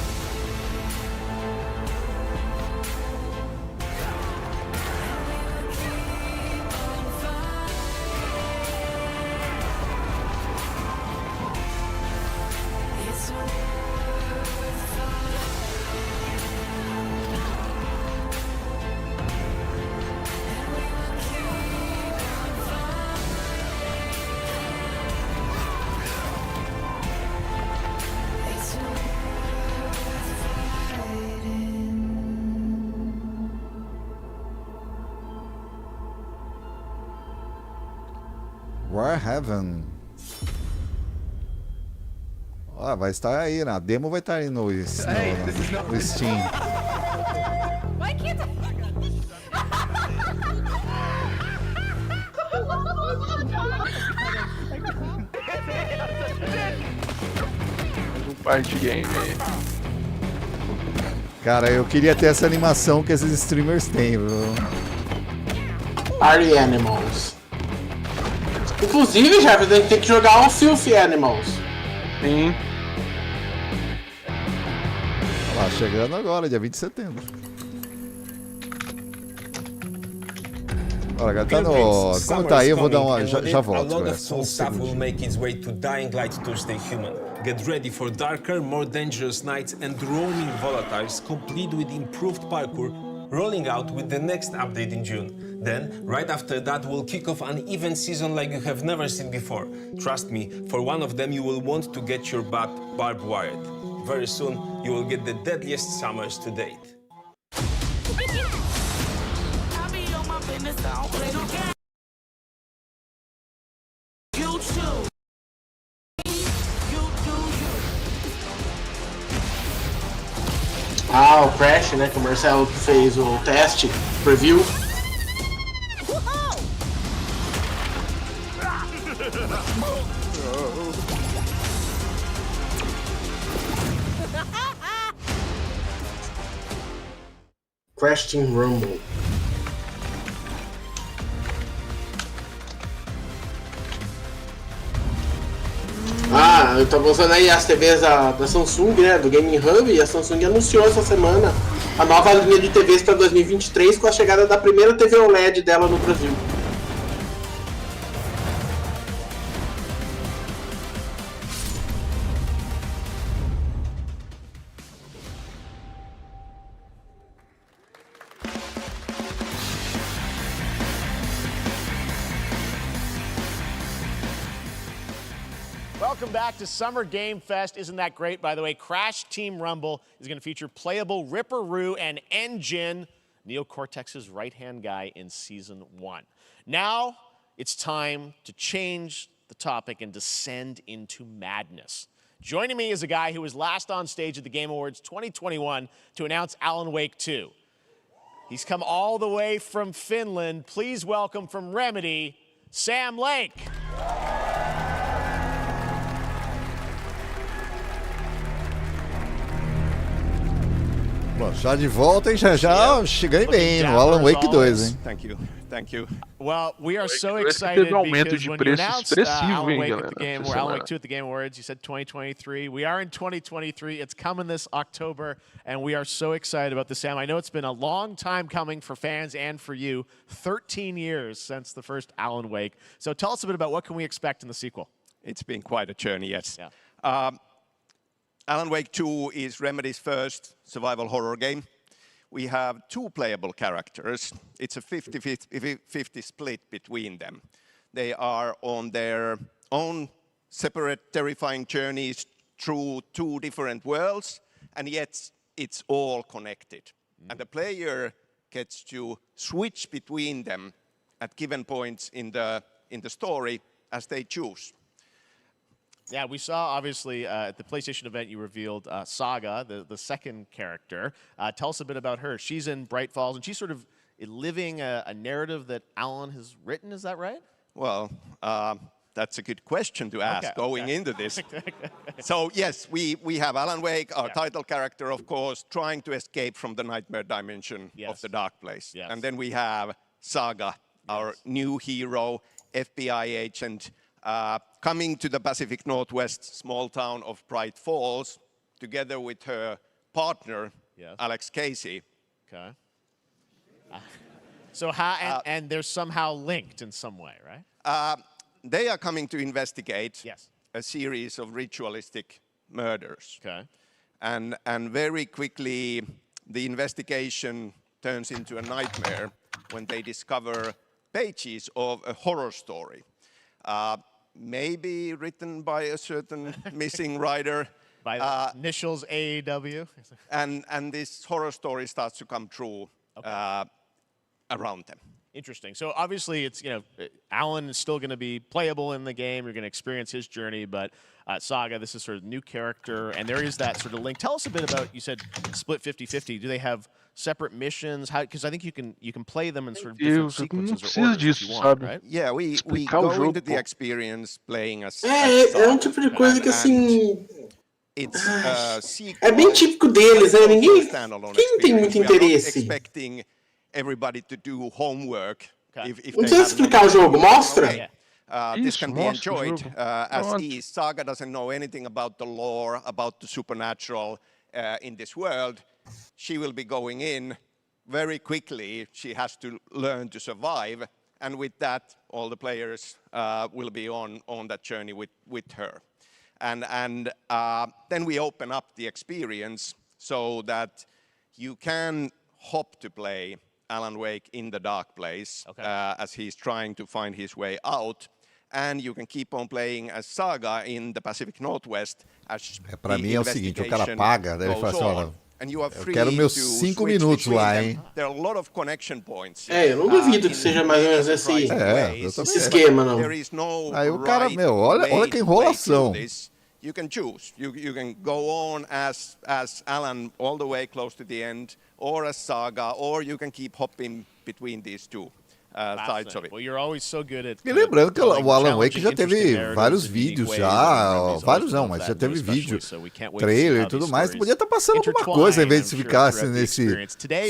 Warhaven. Ó, vai estar aí, né? A demo vai estar aí no Steam. Why can't Party game. Cara, eu queria ter essa animação que esses streamers têm, viu? Party Animals. Inclusive, Jefferson, a gente tem que jogar o Filthy Animals. Sim. Olha lá, chegando agora, dia 20 de setembro. Olha, galera, tá no... Como tá aí, eu vou dar uma... Já volto, A lot galera. of cool stuff will make its way to Dying Light Tuesday Human. Get ready for darker, more dangerous nights and roaming volatiles, complete with improved parkour, rolling out with the next update in June. Then, right after that, we'll kick off an event season like you have never seen before. Trust me, for one of them you will want to get your butt barbed wired. Very soon, you will get the deadliest summers to date. Ah, o Crash, né? Que o Marcelo fez o teste, preview. Crash Team Rumble. Ah, eu tô usando aí as TVs da Samsung, né, do Gaming Hub, e a Samsung anunciou essa semana a nova linha de TVs para 2023 com a chegada da primeira TV OLED dela no Brasil. Welcome back to Summer Game Fest. Isn't that great? By the way, Crash Team Rumble is going to feature playable Ripperoo and Engine, Neo Cortex's right-hand guy in Season 1. Now, it's time to change the topic and descend into madness. Joining me is a guy who was last on stage at the Game Awards 2021 to announce Alan Wake 2. He's come all the way from Finland. Please welcome from Remedy, Sam Lake. Bom, já de volta, hein? Já cheguei bem no Alan Wake 2, hein? Thank you. Thank you. Well, we are so Wake excited teve aumento because de when you preço announced expressivo, Alan hein, Wake at galera, the game, essa or Alan semana. Wake 2 at the Game Awards, you said 2023. We are in 2023. It's coming this October, and we are so excited about this, Sam. I know it's been a long time coming for fans and for you. 13 years since the first Alan Wake. So tell us a bit about what can we expect in the sequel. It's been quite a journey, yes. Yeah. Alan Wake 2 is Remedy's first survival horror game. We have 2 playable characters. It's a 50-50 split between them. They are on their own separate terrifying journeys through 2 different worlds, and yet it's all connected. And the player gets to switch between them at given points in the story as they choose. Yeah, we saw, obviously, at the PlayStation event, you revealed Saga, the second character. Tell us a bit about her. She's in Bright Falls, and she's sort of living a narrative that Alan has written. Is that right? Well, that's a good question to ask going into this. So, yes, we have Alan Wake, our title character, of course, trying to escape from the nightmare dimension of the dark place. Yes. And then we have Saga, our new hero, FBI agent, coming to the Pacific Northwest small town of Bright Falls, together with her partner, Alex Casey. Okay. So how, and they're somehow linked in some way, right? They are coming to investigate a series of ritualistic murders. Okay. And very quickly, the investigation turns into a nightmare when they discover pages of a horror story. Maybe written by a certain missing writer. By the initials AEW. And this horror story starts to come true around them. Interesting. So obviously, it's, you know, Alan is still going to be playable in the game. You're going to experience his journey, but Saga, this is sort of new character, and there is that sort of link. Tell us a bit about, you said split 50-50. Do they have separate missions? How? Because I think you can play them in sort of different sequences or orders if you want, right? Yeah, we go into the experience playing as É tipo de coisa que assim. It's É bem típico deles, né? Ninguém tem muito interesse. Expecting everybody to do homework. If Não precisa explicar o jogo, mostra. This can be enjoyed as is. Saga doesn't know anything about the lore, about the supernatural in this world. She will be going in very quickly. She has to learn to survive. And with that, all the players will be on that journey with her. And then we open up the experience so that you can hop to play Alan Wake in the dark place as he's trying to find his way out. And you can keep on playing as Saga in the Pacific Northwest as Pra mim é o seguinte, o cara paga, daí ele fala assim, olha, eu quero meus 5 minutos lá, hein? There are a lot of connection points. Eu não duvido que seja mais ou menos esse esquema, não. Aí o cara, olha que enrolação. You can choose. You can go on as Alan all the way close to the end, or as Saga, or you can keep hopping between these two sides of it. Well, you're always so good at, E lembrando que o Alan Wake já teve vários vídeos já, vários não, mas já teve vídeo, trailer e tudo mais, podia estar passando alguma coisa em vez de ficar nesse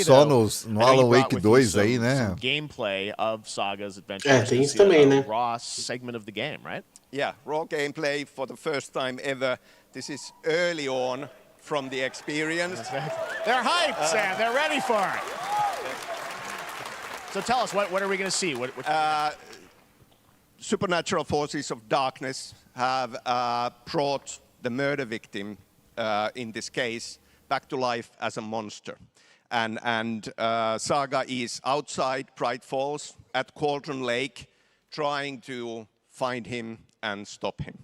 só no Alan Wake 2 aí, né? Gameplay of Saga's adventures. Tem isso também, né? Raw segment of the game, right? Yeah, raw gameplay for the first time ever. This is early on from the experience. They're hyped, Sam. They're ready for it. So tell us, what are we going to see? Supernatural forces of darkness have brought the murder victim, in this case, back to life as a monster. And Saga is outside Bright Falls at Cauldron Lake, trying to find him and stop him.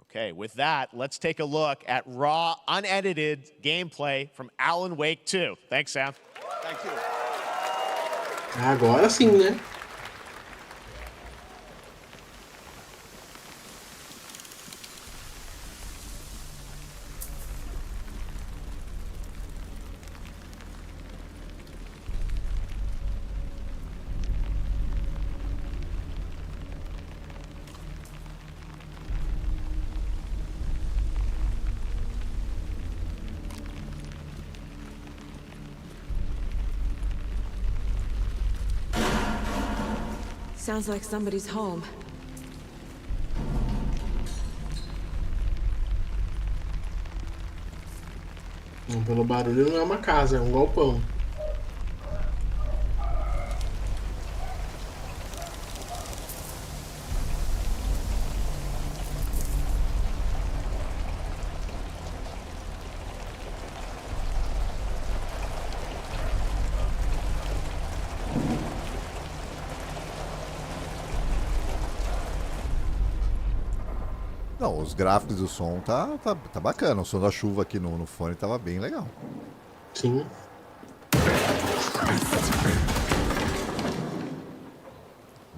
Okay, with that, let's take a look at raw, unedited gameplay from Alan Wake 2. Thanks, Sam. Thank you. Agora sim, né? Sounds like somebody's home. Pelo barulho não é uma casa, é um galpão. Não, os gráficos do som tá bacana. O som da chuva aqui no fone tava bem legal. Sim.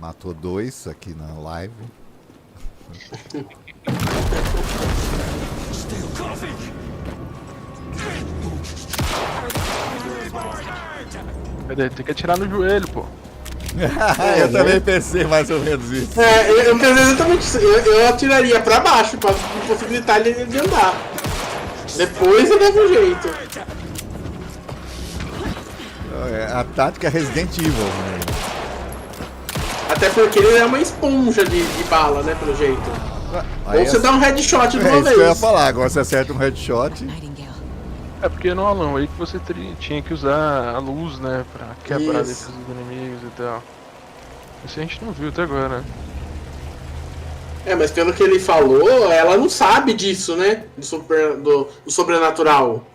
Matou 2 aqui na live. Cadê? Tem que atirar no joelho, pô. Eu também pensei mais ou menos isso. Eu pensei exatamente isso. Eu atiraria pra baixo pra possibilitar ele de andar. Depois eu dava um jeito. A tática Resident Evil, né? Até porque ele é uma esponja de bala, né, pelo jeito. Aí Ou você dá um headshot de uma vez. É isso que eu ia falar, agora você acerta um headshot. É porque no Alan Wake você tinha que usar a luz, né, pra quebrar a defesa dos inimigos e tal. Isso a gente não viu até agora, né? É, mas pelo que ele falou, ela não sabe disso, né? Do sobrenatural.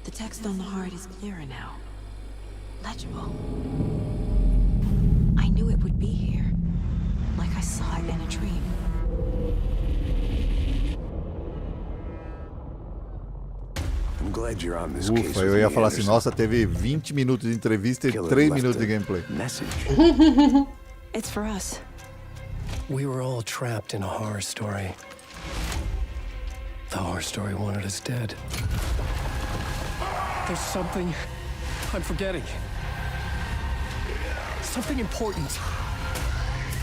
The text on the heart is clearer now. Legible. I knew it would be here. Like I saw it in a dream. I'm glad you're on this case. Ufa, eu ia falar assim, nossa, teve 20 minutos de entrevista e 3 minutos de gameplay. It's for us. We were all trapped in a horror story. The horror story wanted us dead. There's something I'm forgetting. Something important.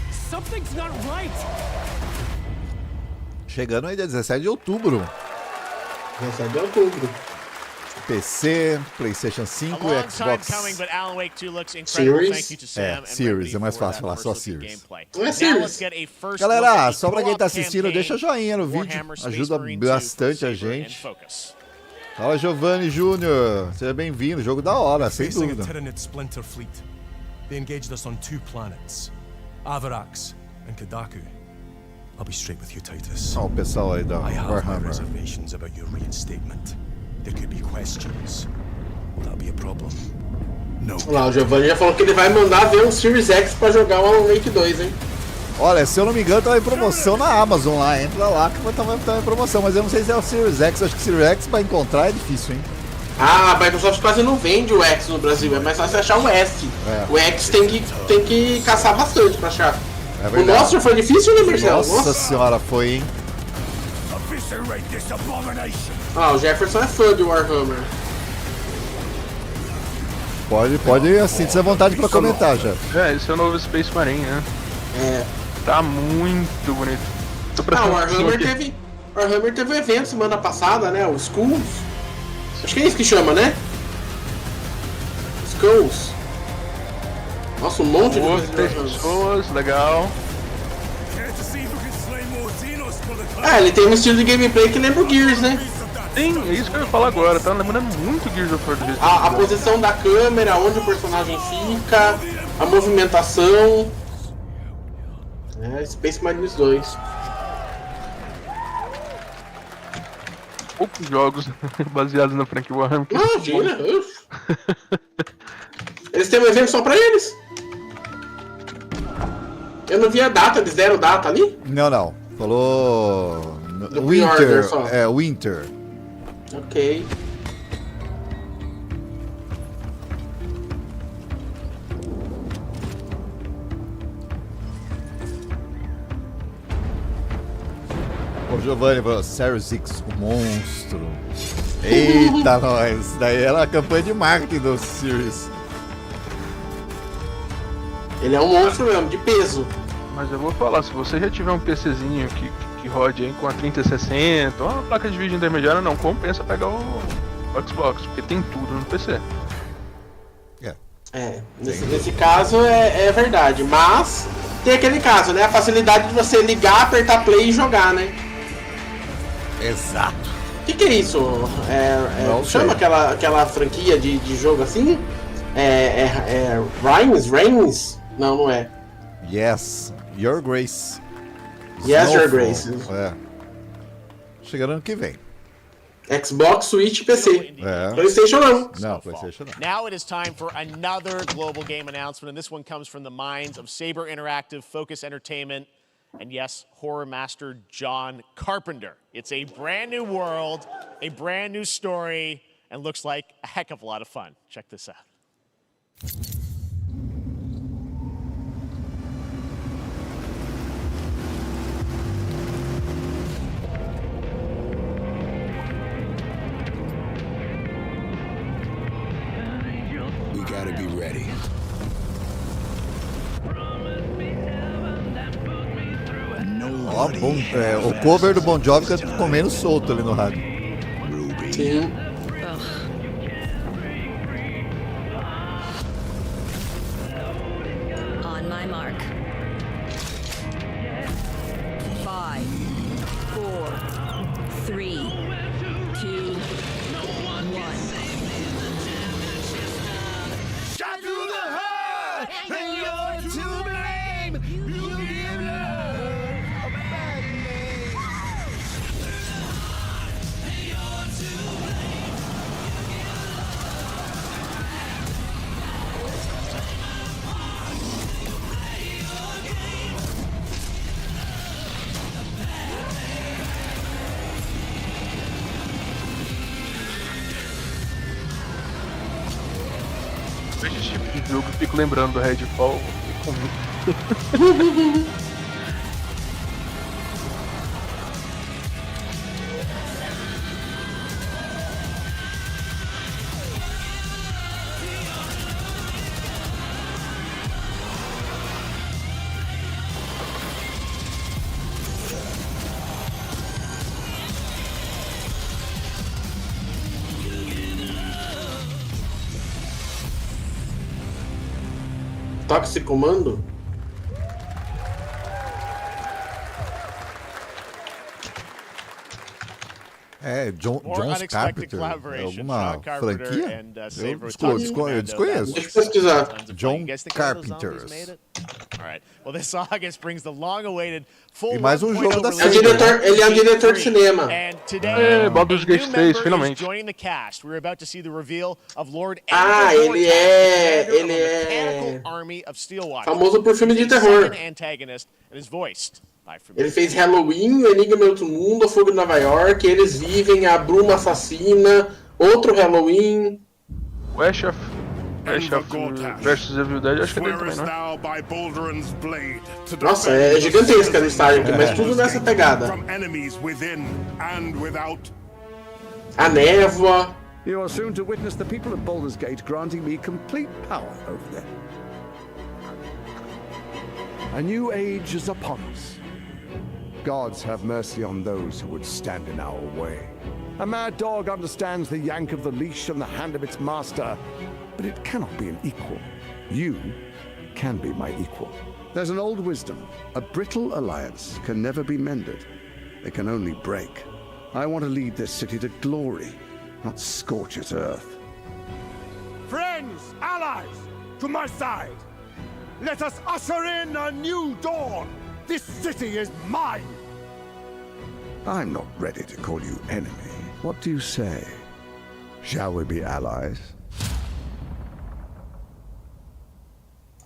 Something's not right. Chegando aí dia 17 de outubro. 17 de outubro. PC, PlayStation 5 e Xbox Series. Series, é mais fácil falar só Series. Galera, só pra quem tá assistindo, deixa joinha no vídeo, ajuda bastante a gente. Fala, Giovanni Júnior, seja bem-vindo, jogo da hora, sem dúvida. They engaged us on 2 planets, Avarax and Kadaku. I'll be straight with you, Titus. Oh, o pessoal aí da Warhammer. Reservations about your reinstatement. There could be questions. Will that be a problem? No. Olha lá, o Giovanni já falou que ele vai mandar ver um Series X pra jogar o Alan Wake 2, hein? Olha, se eu não me engano, tá em promoção na Amazon lá. Entra lá que tá em promoção. Mas eu não sei se é o Series X. Acho que o Series X pra encontrar é difícil, hein? Ah, a Microsoft quase não vende o X no Brasil. É mais fácil achar o S. É. O X tem que caçar bastante pra achar. É o nosso já foi difícil, né, Marcelo? Nossa senhora, foi, hein? Ah, o Jefferson é fã de Warhammer. Pode assim, ter vontade pra comentar já. Esse é o novo Space Marine, né? É. Tá muito bonito. O Warhammer teve um evento semana passada, né? O Skulls. Acho que é isso que chama, né? Skulls. Nossa, um monte de pessoas, legal. Ele tem um estilo de gameplay que lembra o Gears, né? Sim, é isso que eu ia falar agora, tá lembrando muito Gears of War. A posição da câmera, onde o personagem fica, a movimentação. Space Marine 2. Poucos jogos baseados na franquia Warhammer. Imagina! Eles têm um evento só pra eles? Eu não vi a data, eles deram data ali? Não. Falou. Do Winter. Só. É, Winter. Ok. O Giovanni falou, Series X, o monstro. Eita, nós. Daí era a campanha de marketing do Series. Ele é um monstro mesmo, de peso. Mas eu vou falar, se você já tiver um PCzinho que rode aí com a 3060, ou uma placa de vídeo intermediária, não compensa pegar o Xbox, porque tem tudo no PC. Nesse caso é verdade, mas tem aquele caso, né? A facilidade de você ligar, apertar play e jogar, né? Exato. O que é isso? Chama aquela franquia de jogo assim? Reigns? Não é. Yes, Your Grace. Yes, Your Grace. Chegando ano que vem. Xbox, Switch e PC. PlayStation não. Não, PlayStation não. Now it is time for another global game announcement, and this one comes from the minds of Saber Interactive, Focus Entertainment, and yes, horror master John Carpenter. It's a brand new world, a brand new story, and looks like a heck of a lot of fun. Check this out. We gotta be ready. Ó, o cover do Bon Jovi comendo solto ali no rádio. Sim. On my mark. 5, 4, 3, 2, 1. Shot through the heart, and you're to blame. You give love a bad name. And you're to blame. Esse tipo de jogo eu fico lembrando do Redfall. Toxicomando? John Carpenter. Alguma franquia? Eu desconheço. Deixa eu pesquisar. John Carpenter. Alright. Well, this August brings the long-awaited full E mais um jogo da série. Ele é o diretor de cinema. And today, Baldur's Gate 3, finalmente. joining the cast. We're about to see the reveal of Lord Ele é army of Steelwatchers. famoso por filme de terror. Antagonist and is voiced by Ele fez Halloween, O Enigma do Outro Mundo, O Fogo de Nova York, Eles Vivem, A Bruma Assassina, outro Halloween. O Ash of versus Evil Dead, acho que é dele também, né? Nossa, é gigantesca a listagem aqui, mas tudo nessa pegada. A Névoa. You are soon to witness the people of Baldur's Gate granting me complete power over them. A new age is upon us. Gods have mercy on those who would stand in our way. A mad dog understands the yank of the leash and the hand of its master, but it cannot be an equal. You can be my equal. There's an old wisdom. A brittle alliance can never be mended. It can only break. I want to lead this city to glory, not scorch its earth. Friends, allies, to my side. Let us usher in a new dawn. This city is mine. I'm not ready to call you enemy. What do you say? Shall we be allies?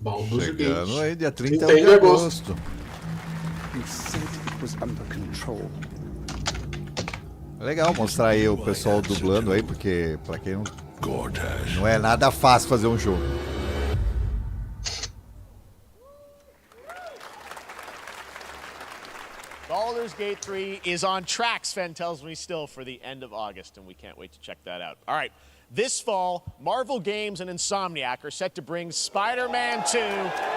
Chegando aí, dia 30 de agosto. He said it was under control. É legal mostrar aí o pessoal dublando aí, porque pra quem não é nada fácil fazer um jogo. Baldur's Baldur's Gate 3 is on track, Sven tells me still, for the end of August, and we can't wait to check that out. All right. This fall, Marvel Games and Insomniac are set to bring Spider-Man 2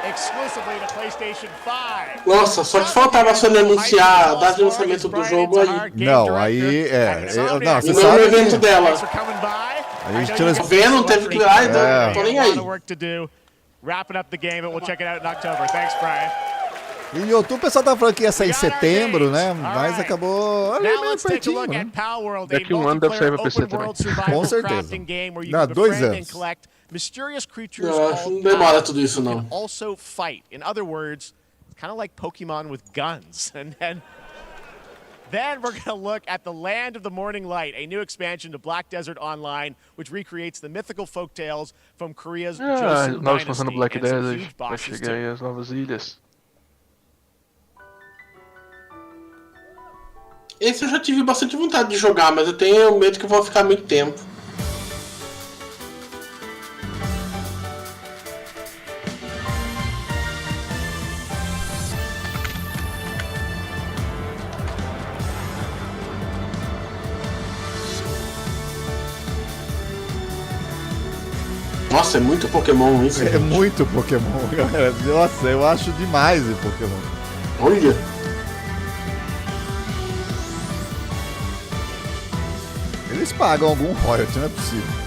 exclusively to PlayStation 5. Nossa, só que faltava só anunciar a data de lançamento do jogo aí. Não, aí não, você no sabe evento dela. A gente tira Tá vendo? Teve que ir lá, então tô nem aí. Wrapping up the game, but we'll check it out in October. Thanks, Brian. E em outubro o pessoal tava falando que ia sair em setembro, né? Mas acabou ali meio pertinho, né? Daqui um ano deve sair pra PC também. Com certeza. Não, 2 anos. Mysterious creatures Não, acho que não demora tudo isso, you não. can also fight. In other words, it's kind of like Pokemon with guns. And then we're going to look at the Land of the Morning Light, a new expansion to Black Desert Online, which recreates the mythical folktales from Korea's Joseon Nova expansão do Dynasty Black and some Desert. huge Vai bosses chegar aí as novas ilhas. Esse eu já tive bastante vontade de jogar, mas eu tenho medo que eu vou ficar muito tempo. Nossa, é muito Pokémon isso. É muito Pokémon, galera. Nossa, eu acho demais o Pokémon. Olha. Eles pagam algum royalty, não é possível.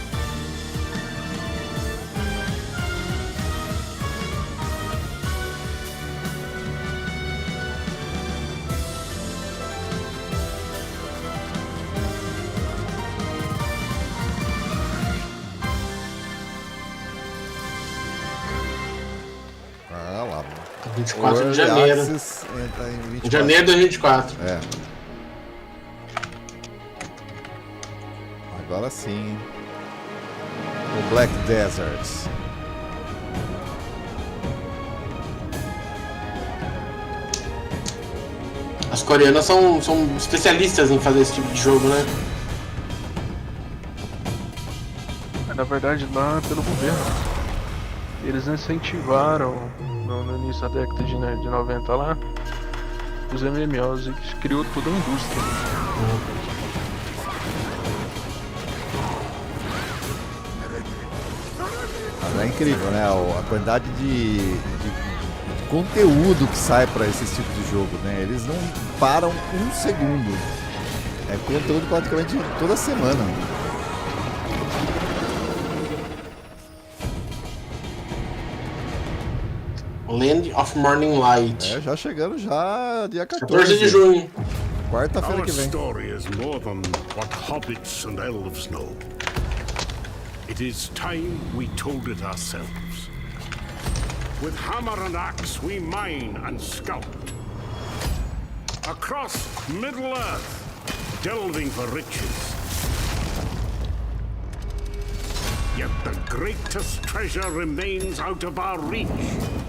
Ah lá. 24 de janeiro. Em janeiro de 2024. É. Agora sim. O Black Desert. As coreanas são especialistas em fazer esse tipo de jogo, né? Na verdade, lá pelo governo. Eles incentivaram no início da década de 90 lá os MMOs e criou toda uma indústria. É incrível, né? A quantidade de conteúdo que sai para esse tipo de jogo, né? Eles não param um segundo. É conteúdo praticamente toda semana. Land of Morning Light. É, já chegando já dia 14 de junho. Quarta-feira que vem. Our story is more than what hobbits and elves know. It is time we told it ourselves. With hammer and axe we mine and scout. Across Middle-earth, delving for riches. Yet the greatest treasure remains out of our reach.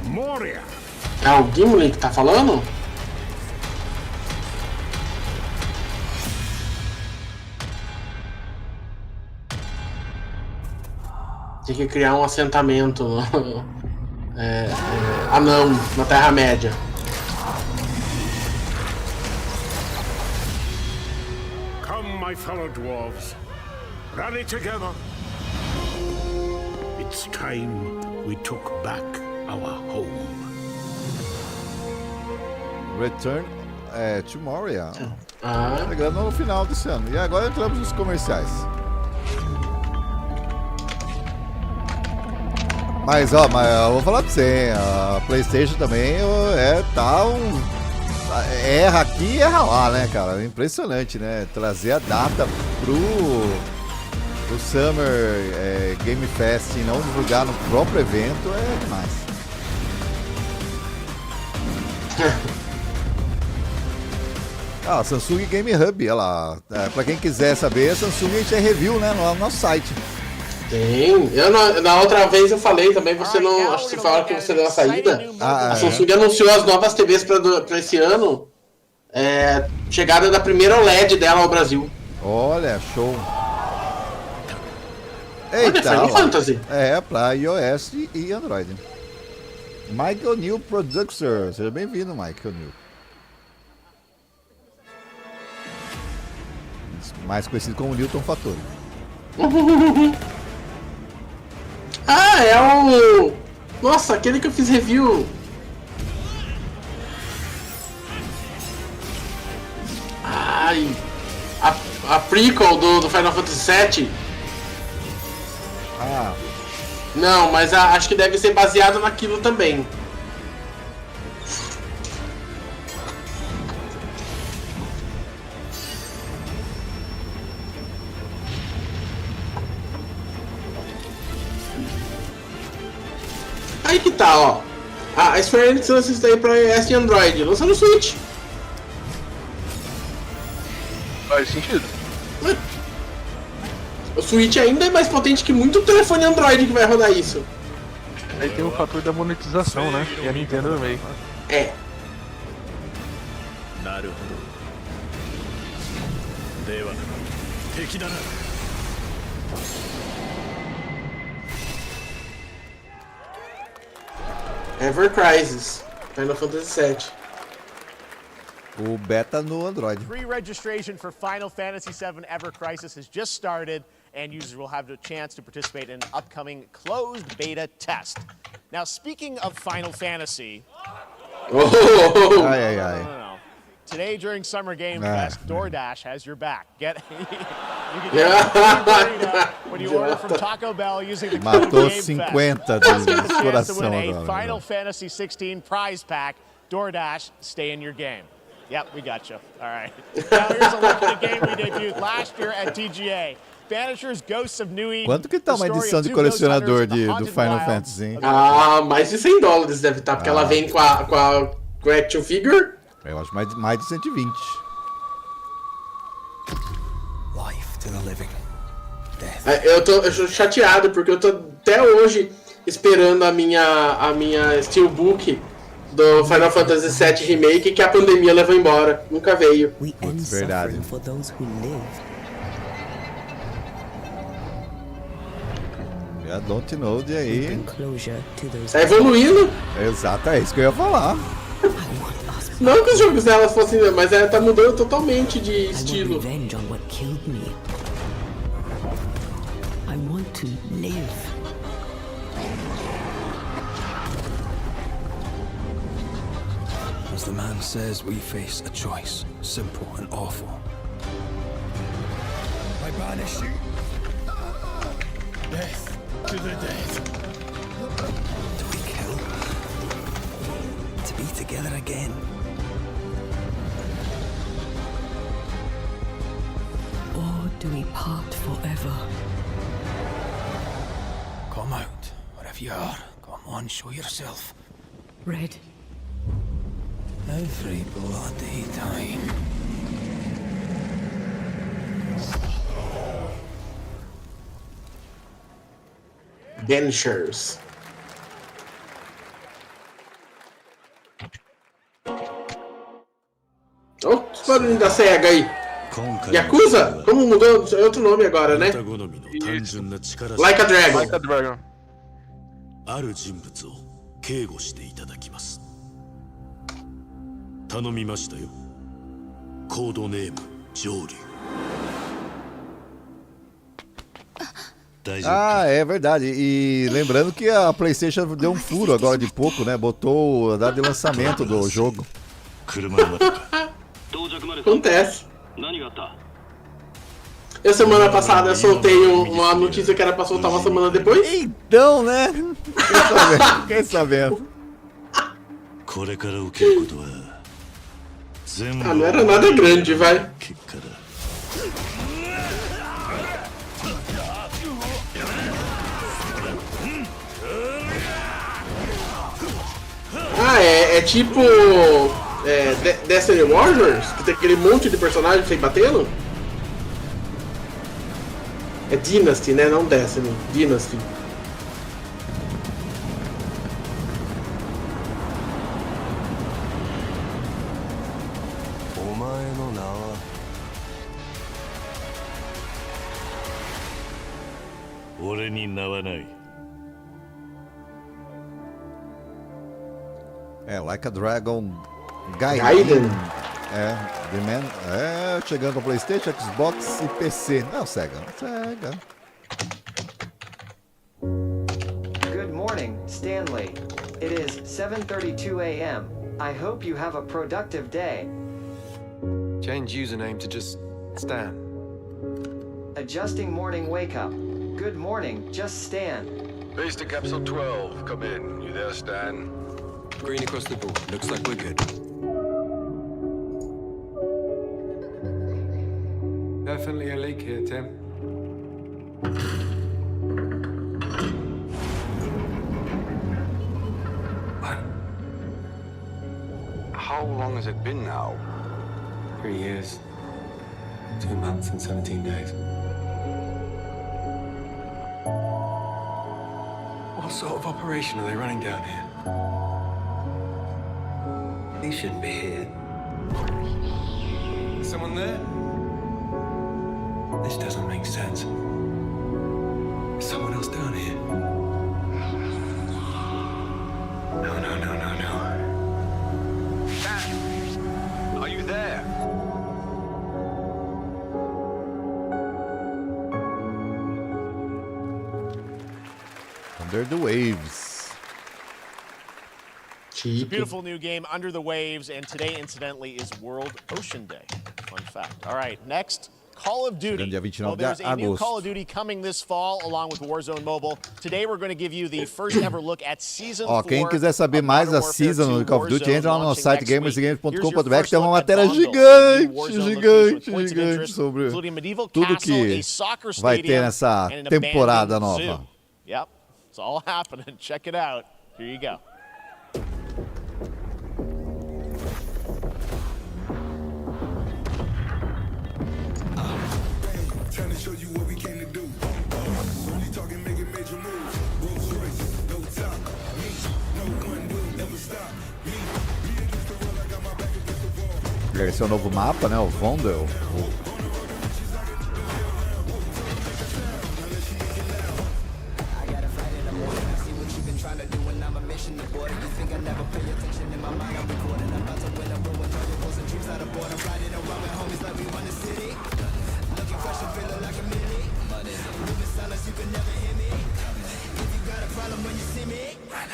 Moria. É o Gimli que tá falando? Tem que criar um assentamento anão na Terra-média. Come, my fellow dwarves. Rally together. It's time we took back our home. Return to Moria. Chegando no final desse ano. E agora entramos nos comerciais. Mas eu vou falar pra você, a PlayStation também erra aqui e erra lá, né, cara? Impressionante, né? Trazer a data pro Summer Game Fest e não divulgar no próprio evento é demais. Ah, Samsung Game Hub, olha lá. Pra quem quiser saber, a Samsung a gente é review, né, no nosso site. Tem. Na outra vez eu falei também, você não. Acho que você falou que você deu uma saída. A Samsung anunciou as novas TVs pra esse ano. Chegada da primeira OLED dela ao Brasil. Olha, show. Eita, Final Fantasy. Pra iOS e Android. Michael New Producer. Seja bem-vindo, Michael New. mais conhecido como Newton Fattori. Ah, é o... Nossa, aquele que eu fiz review. Ai... A prequel do Final Fantasy VII. Ah. Não, mas acho que deve ser baseado naquilo também. Aí que tá, ó. A Square Enix lança isso daí pra iOS e Android. Lança no Switch. Faz sentido. O Switch ainda é mais potente que muito telefone Android que vai rodar isso. Aí tem o fator da monetização, né? E a Nintendo também. É. Ever Crisis, Final Fantasy VII. O beta no Android. Pre-registration for Final Fantasy VII Ever Crisis has just started, and users will have the chance to participate in an upcoming closed beta test. Now, speaking of Final Fantasy... Oh. Ai, ai, ai. No. Today during Summer Game Fest, DoorDash has your back. You can get a burrito when you order from Taco Bell using the code Matou Game 50 Fest. do coração To win a agora. Final Fantasy 16 prize pack. DoorDash, stay in your game. Yep, we got you. All right. Now here's a look at the game we debuted last year at TGA. Vanishers, Ghosts of New Eden. Quanto que tá uma edição de colecionador do Final Fantasy, hein? Ah, mais de $100 deve estar, porque ela vem com a action figure. Eu acho mais de 120. Life to the living. Eu tô chateado, porque eu tô até hoje esperando a minha Steelbook do Final Fantasy VII Remake, que a pandemia levou embora. Nunca veio. Putz, verdade. Já Don't Know de aí. Tá evoluindo. Exato, é isso que eu ia falar. Não que os jogos dela fossem, mas ela tá mudando totalmente de estilo. As the man says, we face a choice, simple and awful. I banish you. Death to the dead. Do we kill? To be together again? Or do we part forever? Come out, wherever you are. Come on, show yourself. Red. Every bloody time. Vanishers. Oh, que barulho da SEGA aí. Yakuza? Como mudou? É outro nome agora, né? Like a Dragon. Like a Dragon. ある人物を警護していただきます。頼みましたよ。コードネーム上流。 Ah, é verdade. E lembrando que a PlayStation deu um furo agora de pouco, né? Botou a data de lançamento do jogo. Acontece. Eu semana passada soltei uma notícia que era pra soltar uma semana depois. Então, né? Fiquei sabendo. Ah, não era nada grande, vai. Ah, é tipo Destiny Warriors, que tem aquele monte de personagens sem batendo? É Dynasty, né? Não Destiny, Dynasty. É, Like a Dragon Gaiden. The Man. Chegando ao PlayStation, Xbox e PC. Não, Sega. Good morning, Stanley. It is 7:32 a.m. I hope you have a productive day. Change username to just Stan. Adjusting morning wake up. Good morning, just Stan. Base to Capsule 12. Come in. You there, Stan? Green across the board. Looks like we're good. Definitely a leak here, Tim. How long has it been now? 3 years. 2 months and 17 days. What sort of operation are they running down here? He shouldn't be here. Is someone there? This doesn't make sense. Is someone else down here? No. Stan! Are you there? Under the Waves. It's a beautiful new game, Under the Waves, and today, incidentally, is World Ocean Day. Fun fact. All right, next, Call of Duty. Well, there's a new Call of Duty coming this fall, along with Warzone Mobile. Today, we're going to give you the first ever look at Season 4. Quem quiser saber mais da Season do Call of Duty, entra lá no site gamersgames.com.br, tem uma matéria gigante sobre tudo que vai ter nessa temporada nova. Yep, it's all happening. Check it out. Here you go. Trying to show you what we came to do. Only talking, making major moves. Rolls Royce, no top. Me, no one will never stop. Me against the wall, I got my back against the wall. Esse é o novo mapa, né? O Vondel.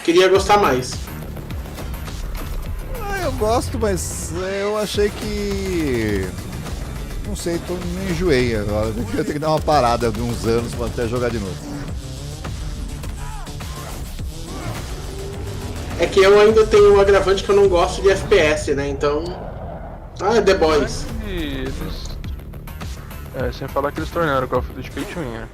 Queria gostar mais. Eu gosto, mas eu achei que... Não sei, me enjoei agora. Eu tenho que dar uma parada de uns anos para até jogar de novo. É que eu ainda tenho o agravante que eu não gosto de FPS, né? Então... The Boys. Sem falar que eles tornaram o Call of Duty pay to win, né?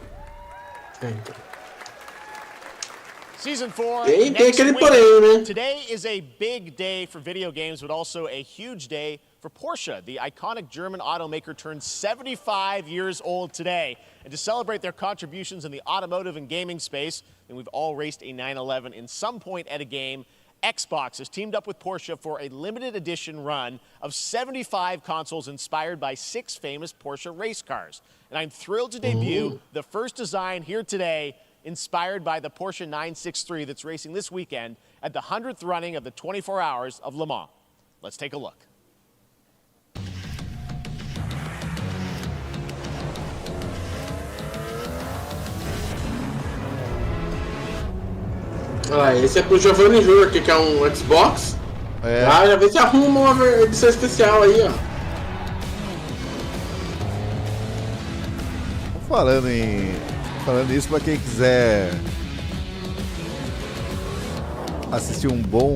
Season 4, tem next aquele week. porém, né? Today is a big day for video games, but also a huge day for Porsche. The iconic German automaker turns 75 years old today. And to celebrate their contributions in the automotive and gaming space, and we've all raced a 911 in some point at a game, Xbox has teamed up with Porsche for a limited edition run of 75 consoles inspired by 6 famous Porsche race cars. And I'm thrilled to debut the first design here today, inspired by the Porsche 963 that's racing this weekend at the 100th running of the 24 Hours of Le Mans. Let's take a look. Esse é pro Giovanni Júnior, que quer um Xbox. Já vê se arruma uma edição especial aí, ó. Falando isso, para quem quiser assistir um bom...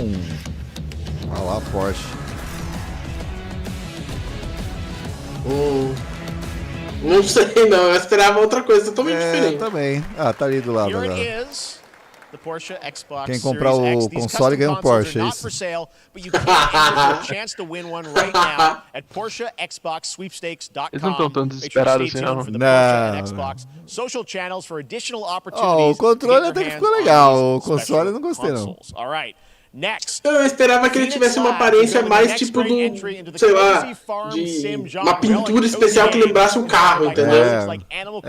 Olha lá, Porsche. Não sei não, eu esperava outra coisa totalmente diferente. Também. Tá ali do lado Here agora. it is. The Porsche Xbox Quem comprar Series o X. console ganha um Porsche, é not isso? for sale, but you can enter for a chance to win one right now at PorscheXboxSweepstakes.com. Eles não estão tão desesperados assim, não. Xbox social channels for additional opportunities. O controle até que ficou legal. O console eu não gostei, não. All right. Next. Eu esperava que ele tivesse uma aparência mais tipo do, sei lá, de uma pintura especial que lembrasse um carro, entendeu? É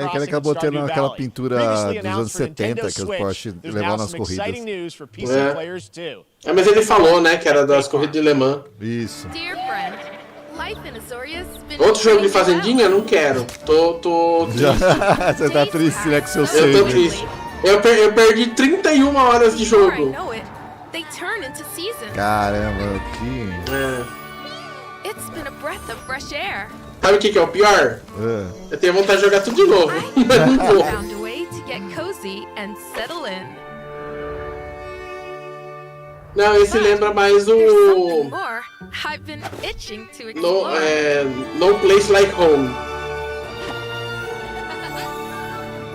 que ele acabou tendo aquela pintura dos anos 70 que os Porsche levavam nas corridas. Mas ele falou, né, que era das corridas de Le Mans. Isso. Dear friend, Outro jogo de fazendinha? Não quero. Tô triste. Você tá triste, né, com seu Eu save. tô triste. Eu perdi 31 horas de jogo. Caramba, que... Sabe o que é o pior? Eu tenho vontade de jogar tudo de novo, mas não vou. Não, esse lembra mais o... No Place Like Home.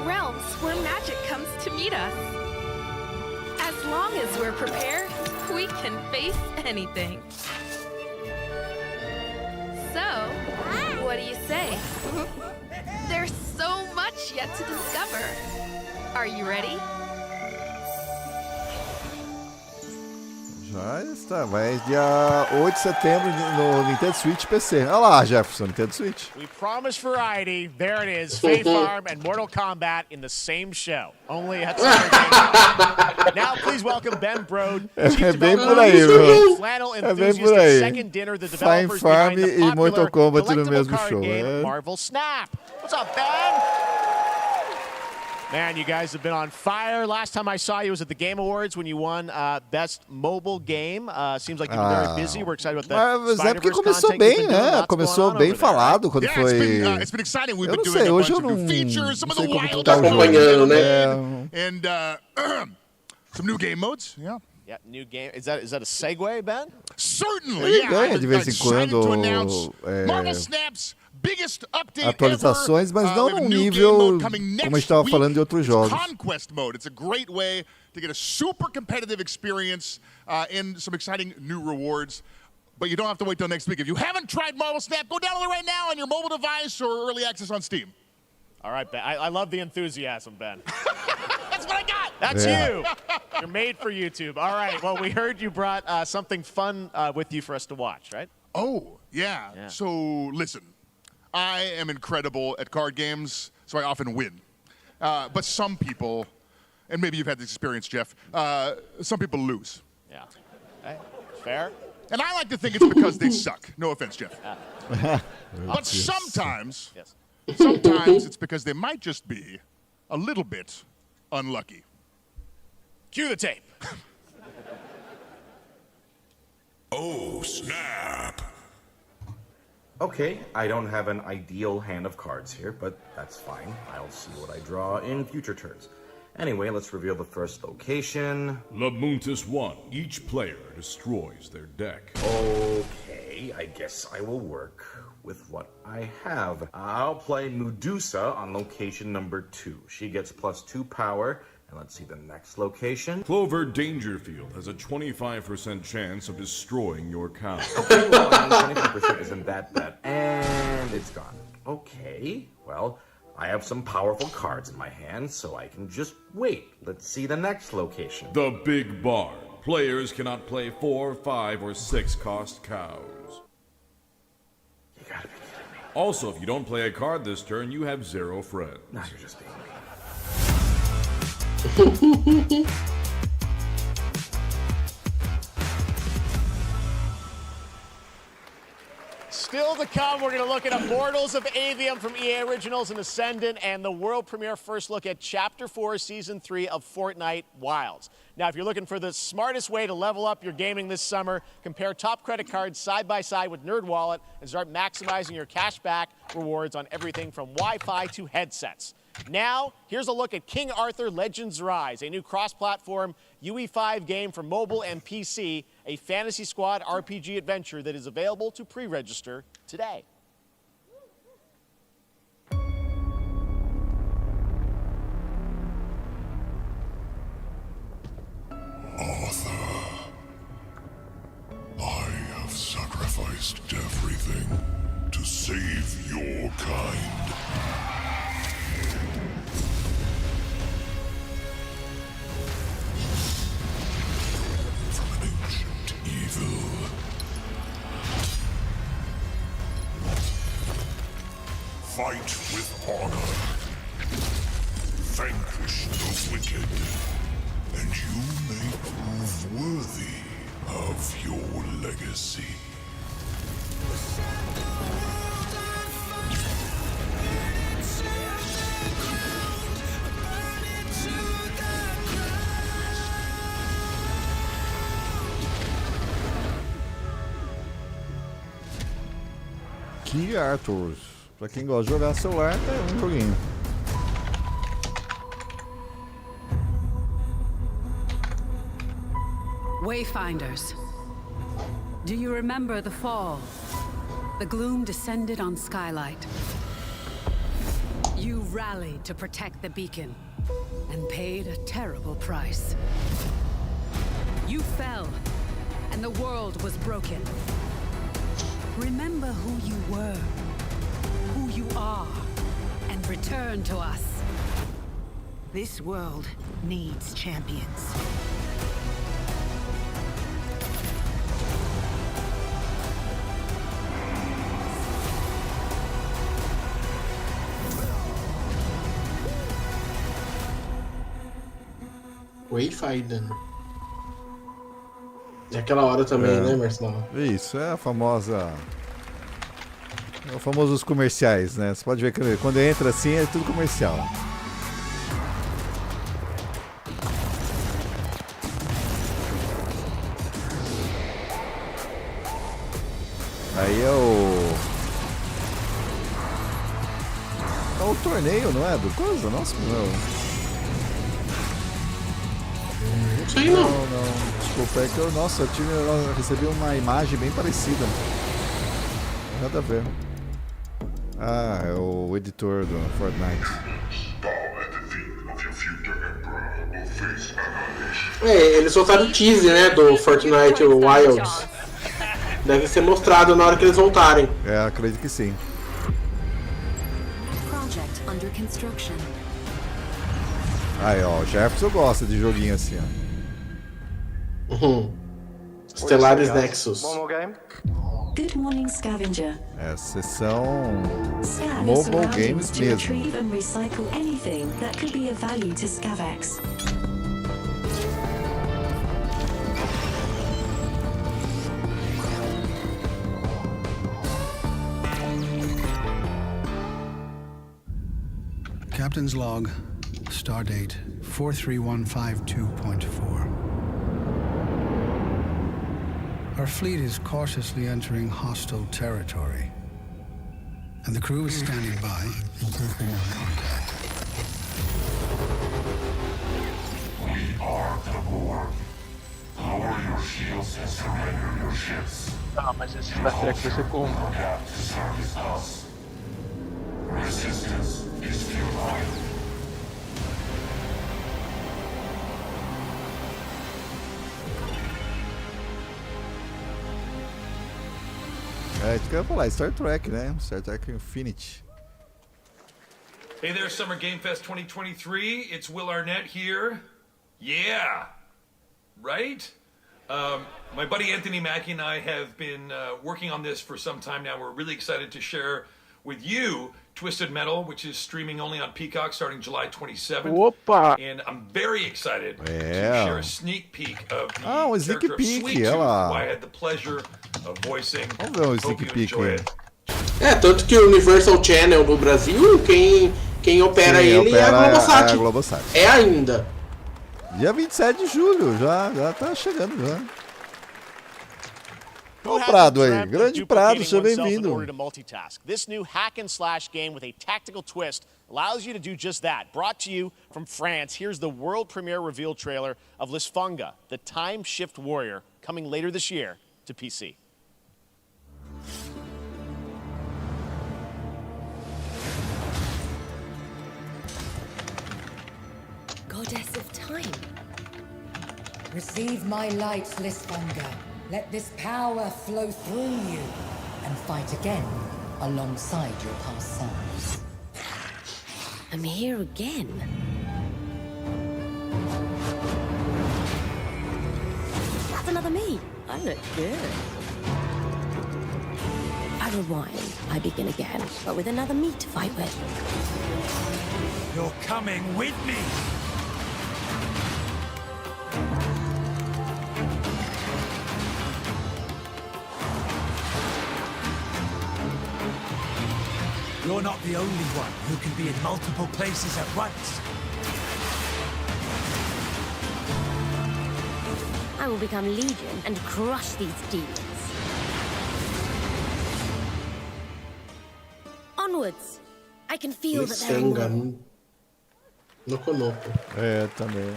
Realms where magic comes to meet us. As long as we're prepared, we can face anything. So, what do you say? There's so much yet to discover. Are you ready? Já está, vai dia 8 de setembro no Nintendo Switch PC. Olha lá, Jefferson, Nintendo Switch. We promised variety. There it is. Faith Farm and Mortal Kombat in the same show. Only at Summer Game. Now please welcome Ben Brode. É bem por aí, mano. Flannel É bem enthusiast por of aí. Second Dinner, the Faith developers Farm behind the e Mortal popular Kombat no collectible mesmo card show. game Marvel Snap. What's up, Ben? Man, you guys have been on fire. Last time I saw you was at the Game Awards when you won Best Mobile Game. Seems like you've been very busy. We're excited about the Mas é porque Spider-Verse começou content you've bem, been doing. né? Lots Começou going on bem over there, falado right? quando foi... It's been exciting. We've Eu been não doing sei, a hoje bunch eu of não, new features, some não of sei the como que wild tá o jogo. acompanhando, né? And some new game modes. Yeah. Yeah, new game. Is that a segue, Ben? Certainly. Ele Yeah. ganha I'm de vez em excited quando to announce Marvel Snap's biggest update atualizações, mas ever. não We have num a new nível game mode coming como a gente next estava week. falando de outros It's jogos. Conquest mode. It's a great way to get a super competitive experience and some exciting new rewards. But you don't have to wait till next week. If you haven't tried Marvel Snap, go download it right now on your mobile device or early access on Steam. All right, Ben. I love the enthusiasm, Ben. That's what I got. That's you. You're made for YouTube. All right. Well, we heard you brought something fun with you for us to watch, right? Oh, yeah. So, listen. I am incredible at card games, so I often win. But some people, and maybe you've had this experience, Jeff, some people lose. Yeah. Okay. Fair. And I like to think it's because they suck. No offense, Jeff. But sometimes, sometimes it's because they might just be a little bit unlucky. Cue the tape. Oh, snap! Okay, I don't have an ideal hand of cards here, but that's fine. I'll see what I draw in future turns. Anyway, let's reveal the first location. Labuntus 1. Each player destroys their deck. Okay, I guess I will work with what I have. I'll play Medusa on location number 2. She gets +2 power. And let's see the next location. Clover Dangerfield has a 25% chance of destroying your cow. Okay, well, 25% isn't that bad. And it's gone. Okay, well, I have some powerful cards in my hand, so I can just wait. Let's see the next location. The Big Barn. Players cannot play 4, 5, or 6 cost cows. You gotta be kidding me. Also, if you don't play a card this turn, you have 0 friends. Now you're just being mean. Still to come, we're going to look at Immortals of Avium from EA Originals and Ascendant and the world premiere first look at Chapter 4, Season 3 of Fortnite Wilds. Now, if you're looking for the smartest way to level up your gaming this summer, compare top credit cards side by side with NerdWallet and start maximizing your cashback rewards on everything from Wi-Fi to headsets. Now, here's a look at King Arthur Legends Rise, a new cross-platform UE5 game for mobile and PC, a Fantasy Squad RPG adventure that is available to pre-register today. Arthur, I have sacrificed everything to save your kind. From an ancient evil. Fight with honor. Vanquish the wicked. And you may prove worthy of your legacy. Key Arthurs. Pra quem gosta de jogar celular, tá um joguinho. Wayfinders. Do you remember the fall? The gloom descended on Skylight. You rallied to protect the beacon, and paid a terrible price. You fell, and the world was broken. Remember who you were, who you are, and return to us. This world needs champions. Wayfinder. É aquela hora também, né, Marcelo? Isso, é a famosa... É o famoso os comerciais, né? Você pode ver que quando entra assim é tudo comercial. Aí é o... É o torneio, não é? Do coisa? Nossa, não. Não sei não. Não. Desculpa, é que eu, nossa, eu recebi uma imagem bem parecida. Nada a ver. Ah, é o editor do Fortnite. Eles soltaram o teaser, né, do Fortnite Wilds. Deve ser mostrado na hora que eles voltarem. É, acredito que sim. Aí, ó, o Jefferson gosta de joguinho assim, ó. Stellaris Nexus. Good morning, Scavenger. É, sessão mobile games to mesmo. retrieve and recycle anything that could be of value to Scavex. Captain's log, stardate 43152.4. Our fleet is cautiously entering hostile territory, and the crew is standing by in case they want contact. We are the Borg. Lower your shields and surrender your ships. Ah, mas esse Star Trek vai ser como? Adapt to service us. Resistance is futile. É, isso que eu ia falar, Star Trek, né? Star Trek Infinity. Hey there, Summer Game Fest 2023. It's Will Arnett here. Yeah, right? My buddy Anthony Mackie and I have been working on this for some time now. We're really excited to share with you Twisted Metal, which is streaming only on Peacock starting July 27th. Opa! And I'm very excited to Yeah. share a sneak peek of the Ah, sneak character of peek, Sweet Tooth, ela. who I had the pleasure of voicing. Vamos ver um Hope sneak you peek enjoy aí. it. Tanto que o Universal Channel do Brasil, quem opera Sim, ele é a Globosat. É a Globosat. É ainda. Dia 27 de julho, já tá chegando já. Who Olha o hasn't Prado aí, dreamt of grande Prado, duplicating seja oneself in bem-vindo. order to multitask? This new hack and slash game with a tactical twist allows you to do just that. Brought to you from France, here's the world premiere reveal trailer of Lisfunga, the time shift warrior, coming later this year to PC. Goddess of time. Receive my light, Lisfunga. Let this power flow through you and fight again alongside your past selves. I'm here again. That's another me. I look good. I rewind. I begin again, but with another me to fight with. You're coming with me. You're not the only one who can be in multiple places at once. I will become Legion and crush these demons. Onwards! I can feel that they're more. No conozco. Também.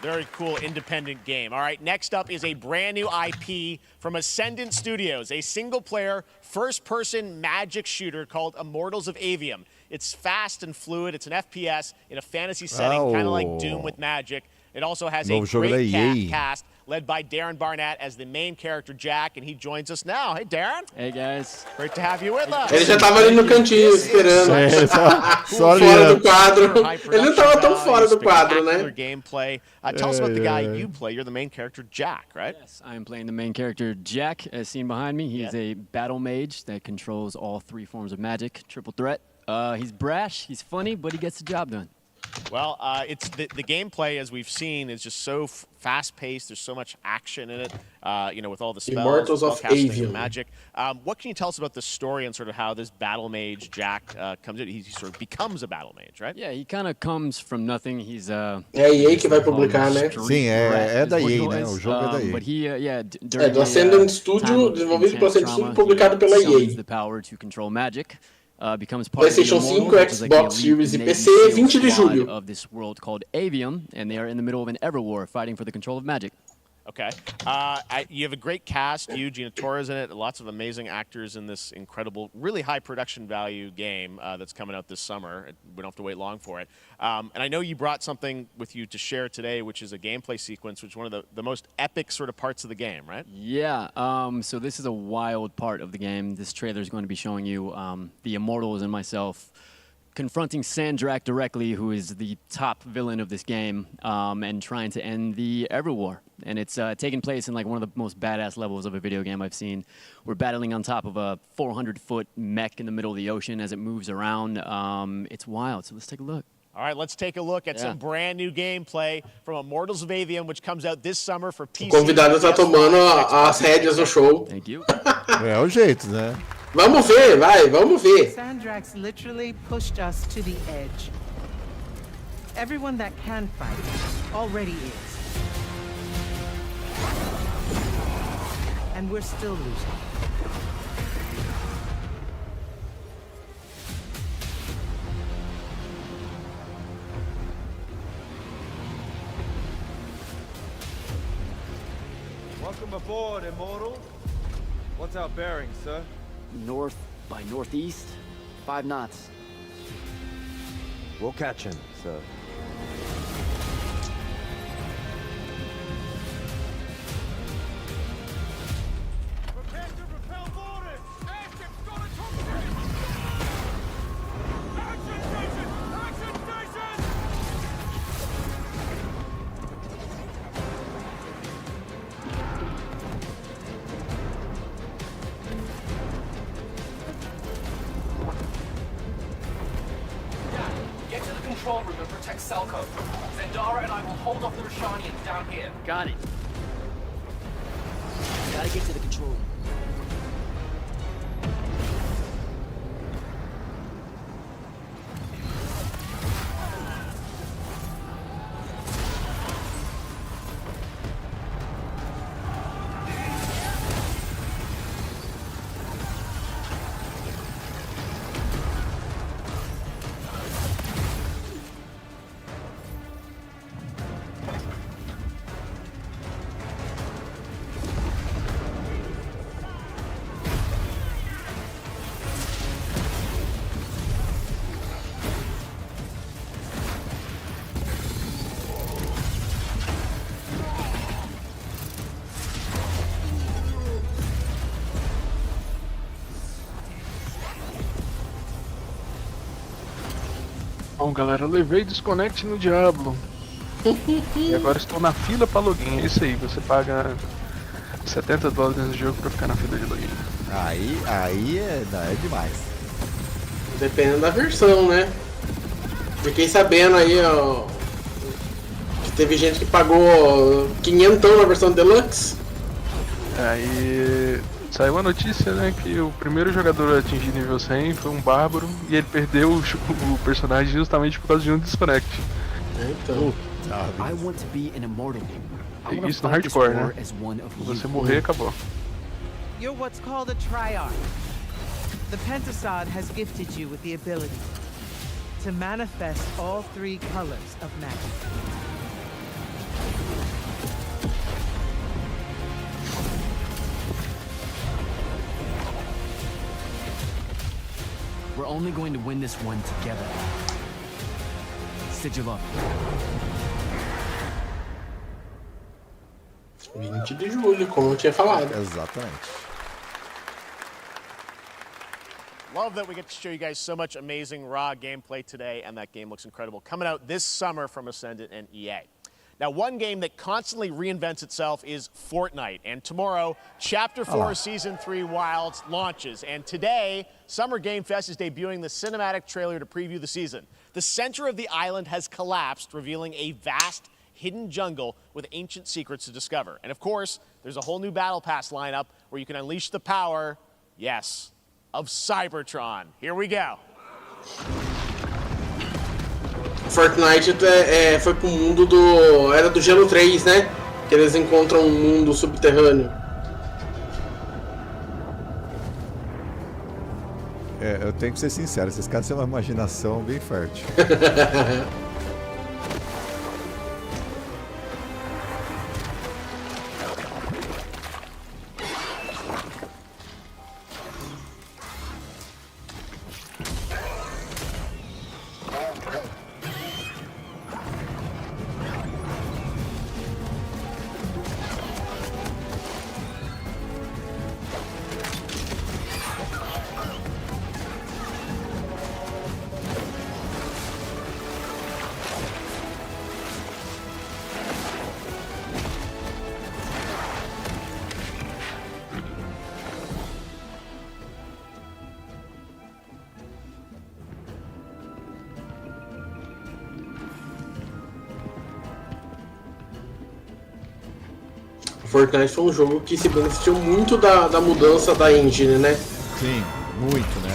Very cool independent game. All right, next up is a brand new IP from Ascendant Studios, a single-player, first-person magic shooter called Immortals of Avium. It's fast and fluid. It's an FPS in a fantasy setting, kind of like Doom with magic. It also has a great cast led by Darren Barnett as the main character, Jack, and he joins us now. Hey, Darren. Hey, guys. Great to have you with us. Ele já tava ali no cantinho esperando. Fora do quadro. Ele não tava tão fora do quadro, né? Gameplay. Tell us about the guy you play. You're the main character, Jack, right? Yes, I'm playing the main character, Jack, as seen behind me. He's a battle mage that controls all 3 forms of magic, triple threat. He's brash, he's funny, but he gets the job done. Well, it's the gameplay, as we've seen, is just so fast-paced. There's so much action in it, with all the spells, Immortals of Avium. magic. What can you tell us about the story and sort of how this battle mage, Jack, comes in? He sort of becomes a battle mage, right? Yeah, he kind of comes from nothing. He's É a EA que vai publicar, né? Sim, é da EA, né? O jogo é da EA. But he, É do Ascendant Studio, desenvolvido pelo Ascendant Studio, publicado pela EA. The power to control magic. Becomes part PlayStation 5, Xbox Series e PC, 20 de julho. Of this world called Avium, and they are in the middle of an ever war fighting for the control of magic. Okay. You have a great cast. You, Gina Torres in it. Lots of amazing actors in this incredible, really high production value game that's coming out this summer. We don't have to wait long for it. And I know you brought something with you to share today, which is a gameplay sequence, which is one of the most epic sort of parts of the game, right? Yeah. So this is a wild part of the game. This trailer is going to be showing you the Immortals and myself confronting Sandrak directly, who is the top villain of this game, and trying to end the Everwar. And it's taking place in like one of the most badass levels of a video game I've seen. We're battling on top of a 400-foot mech in the middle of the ocean as it moves around. It's wild, so let's take a look. All right, let's take a look at some brand new gameplay from Immortals of Avium, which comes out this summer for PC. O convidado tá tomando as rédeas do show. Thank you. É o jeito, né? Vamos ver, vamos ver. Sandrax literally pushed us to the edge. Everyone that can fight already is. And we're still losing. Welcome aboard, Immortal. What's our bearing, sir? North by northeast, 5 knots. We'll catch him, sir. Prepare to repel boarders! Airship's got a target! Action station! Action station! Get to the control room and protect Selko. Zendara and I will hold off the Rashanians down here. Got it. Gotta get to the control room. Bom, galera, levei desconect no Diablo. E agora estou na fila para login. É isso aí, você paga $70 no jogo para ficar na fila de login. Aí é demais. Dependendo da versão, né? Fiquei sabendo aí, ó, que teve gente que pagou 500 na versão Deluxe. Aí Saiu a notícia, né, que o primeiro jogador a atingir nível 100 foi um bárbaro e ele perdeu o personagem justamente por causa de um desconect. Então. I want to be an immortal. I wanna Isso no fight this hardcore, war né? as one of Se você you. morrer, acabou. You're what's called a triarch. The Pentasod has gifted you with the ability to manifest all 3 colors of magic. We're only going to win this one together. Sigil up. 20 de julho, como eu tinha falado. Exatamente. Love that we get to show you guys so much amazing raw gameplay today, and that game looks incredible. Coming out this summer from Ascendant and EA. Now, one game that constantly reinvents itself is Fortnite. And tomorrow, Chapter 4 Season 3 Wilds launches. And today, Summer Game Fest is debuting the cinematic trailer to preview the season. The center of the island has collapsed, revealing a vast, hidden jungle with ancient secrets to discover. And of course, there's a whole new Battle Pass lineup where you can unleash the power, yes, of Cybertron. Here we go. Fortnite foi pro mundo do... Era do Gelo 3, né? Que eles encontram um mundo subterrâneo. Eu tenho que ser sincero, esses caras têm uma imaginação bem fértil. Fortnite foi um jogo que se beneficiou muito da mudança da engine, né? Sim, muito, né?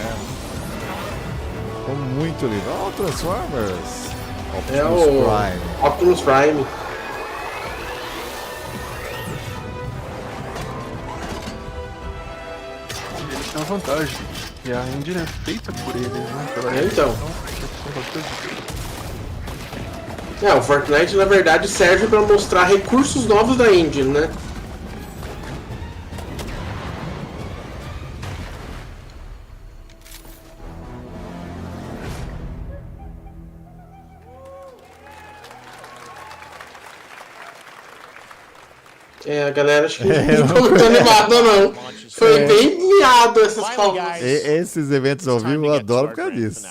Ficou muito lindo. Ó, Transformers! Optimus Prime. Optimus Prime. Eles têm uma vantagem. E a engine é feita por eles, né? Então. O Fortnite na verdade serve para mostrar recursos novos da engine, né? A galera acho que não ficou muito animada, não. Foi bem miado essas palmas. Esses eventos ao vivo eu adoro por causa disso.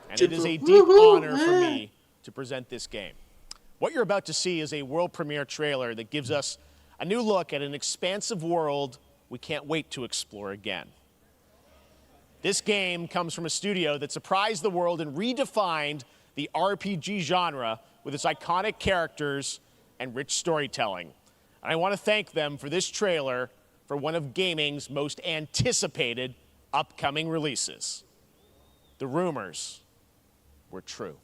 And it is a deep honor for me to present this game. What you're about to see is a world premiere trailer that gives us a new look at an expansive world we can't wait to explore again. This game comes from a studio that surprised the world and redefined the RPG genre with its iconic characters and rich storytelling. And I want to thank them for this trailer for one of gaming's most anticipated upcoming releases. The rumors were true.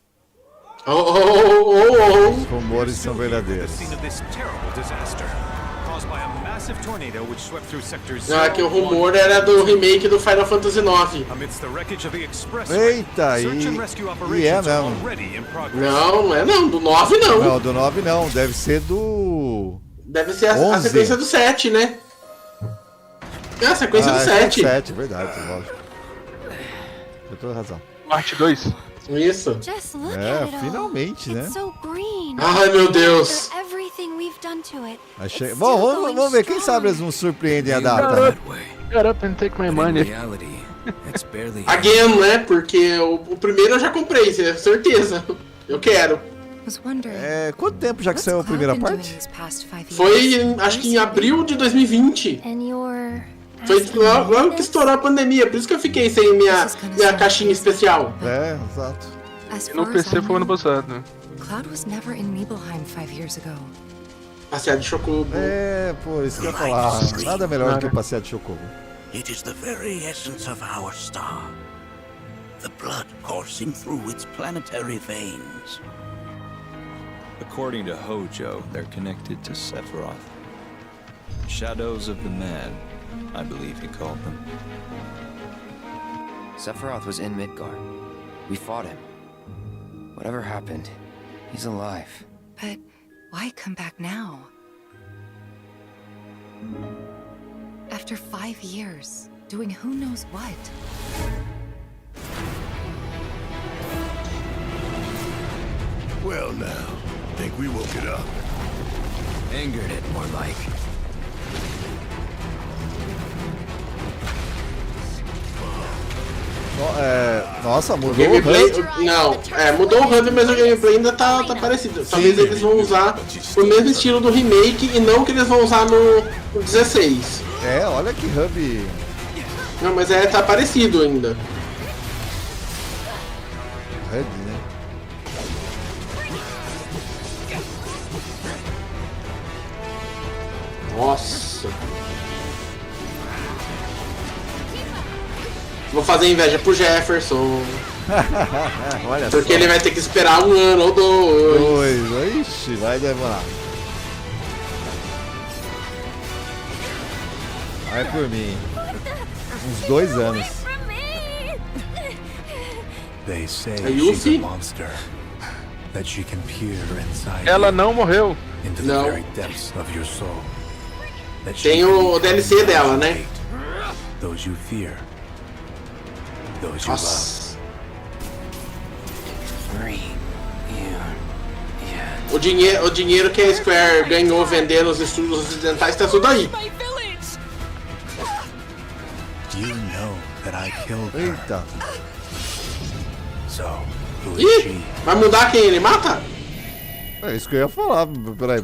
Os rumores são verdadeiros. Que o rumor era do remake do Final Fantasy IX. Eita, e é mesmo. Não é não, do 9 não. Não, do 9 não, deve ser do... Deve ser a sequência do 7, né? É a sequência do 7. 7, verdade, lógico. Eu tô razão. Parte 2. Isso. Finalmente, né? Ai, meu Deus. Achei... Bom, vamos ver, quem sabe eles não surpreendem a data. Get up and take my money. Again, né? Porque o primeiro eu já comprei, certeza. Eu quero. Quanto tempo já que saiu a primeira parte? Foi, acho que em abril de 2020. Foi logo que estourou a pandemia, por isso que eu fiquei sem minha caixinha especial. Exato. No PC foi ano passado. Cloud was never in Nibelheim 5 years ago. Passear de chocobo. É, pô, isso que eu ia falar. Nada melhor do que passear de chocobo. It is the very essence of our star. The blood coursing through its planetary veins. According to Hojo, they're connected to Sephiroth. Shadows of the Man, I believe he called them. Sephiroth was in Midgard. We fought him. Whatever happened, he's alive. But why come back now? After 5 years, doing who knows what? Well now, think we woke it up. Angered it, more like. Nossa, mudou gameplay, o HUD. Não, mudou o HUD, mas o gameplay ainda tá parecido. Talvez eles vão usar o mesmo estilo do remake e não que eles vão usar no 16. É, olha que hub. Não, mas tá parecido ainda. HUD, né? Nossa. Vou fazer inveja pro Jefferson. Olha porque só. ele vai ter que esperar 1 ano ou 2. Ixi, vai demorar. Vai por mim. Uns 2 anos. They say É she's Yuffie? a monster. That she can peer inside Ela you, não morreu. into Não. the very depths of your soul. That she Tem can o DLC dela, né? those you fear. Those you love. Nossa. Free. Yeah. O dinheiro que a Square ganhou vendendo os estúdios ocidentais tá tudo aí. You know that I killed her. Eita. So, who is she? Ih, vai mudar quem ele mata? É isso que eu ia falar. Peraí.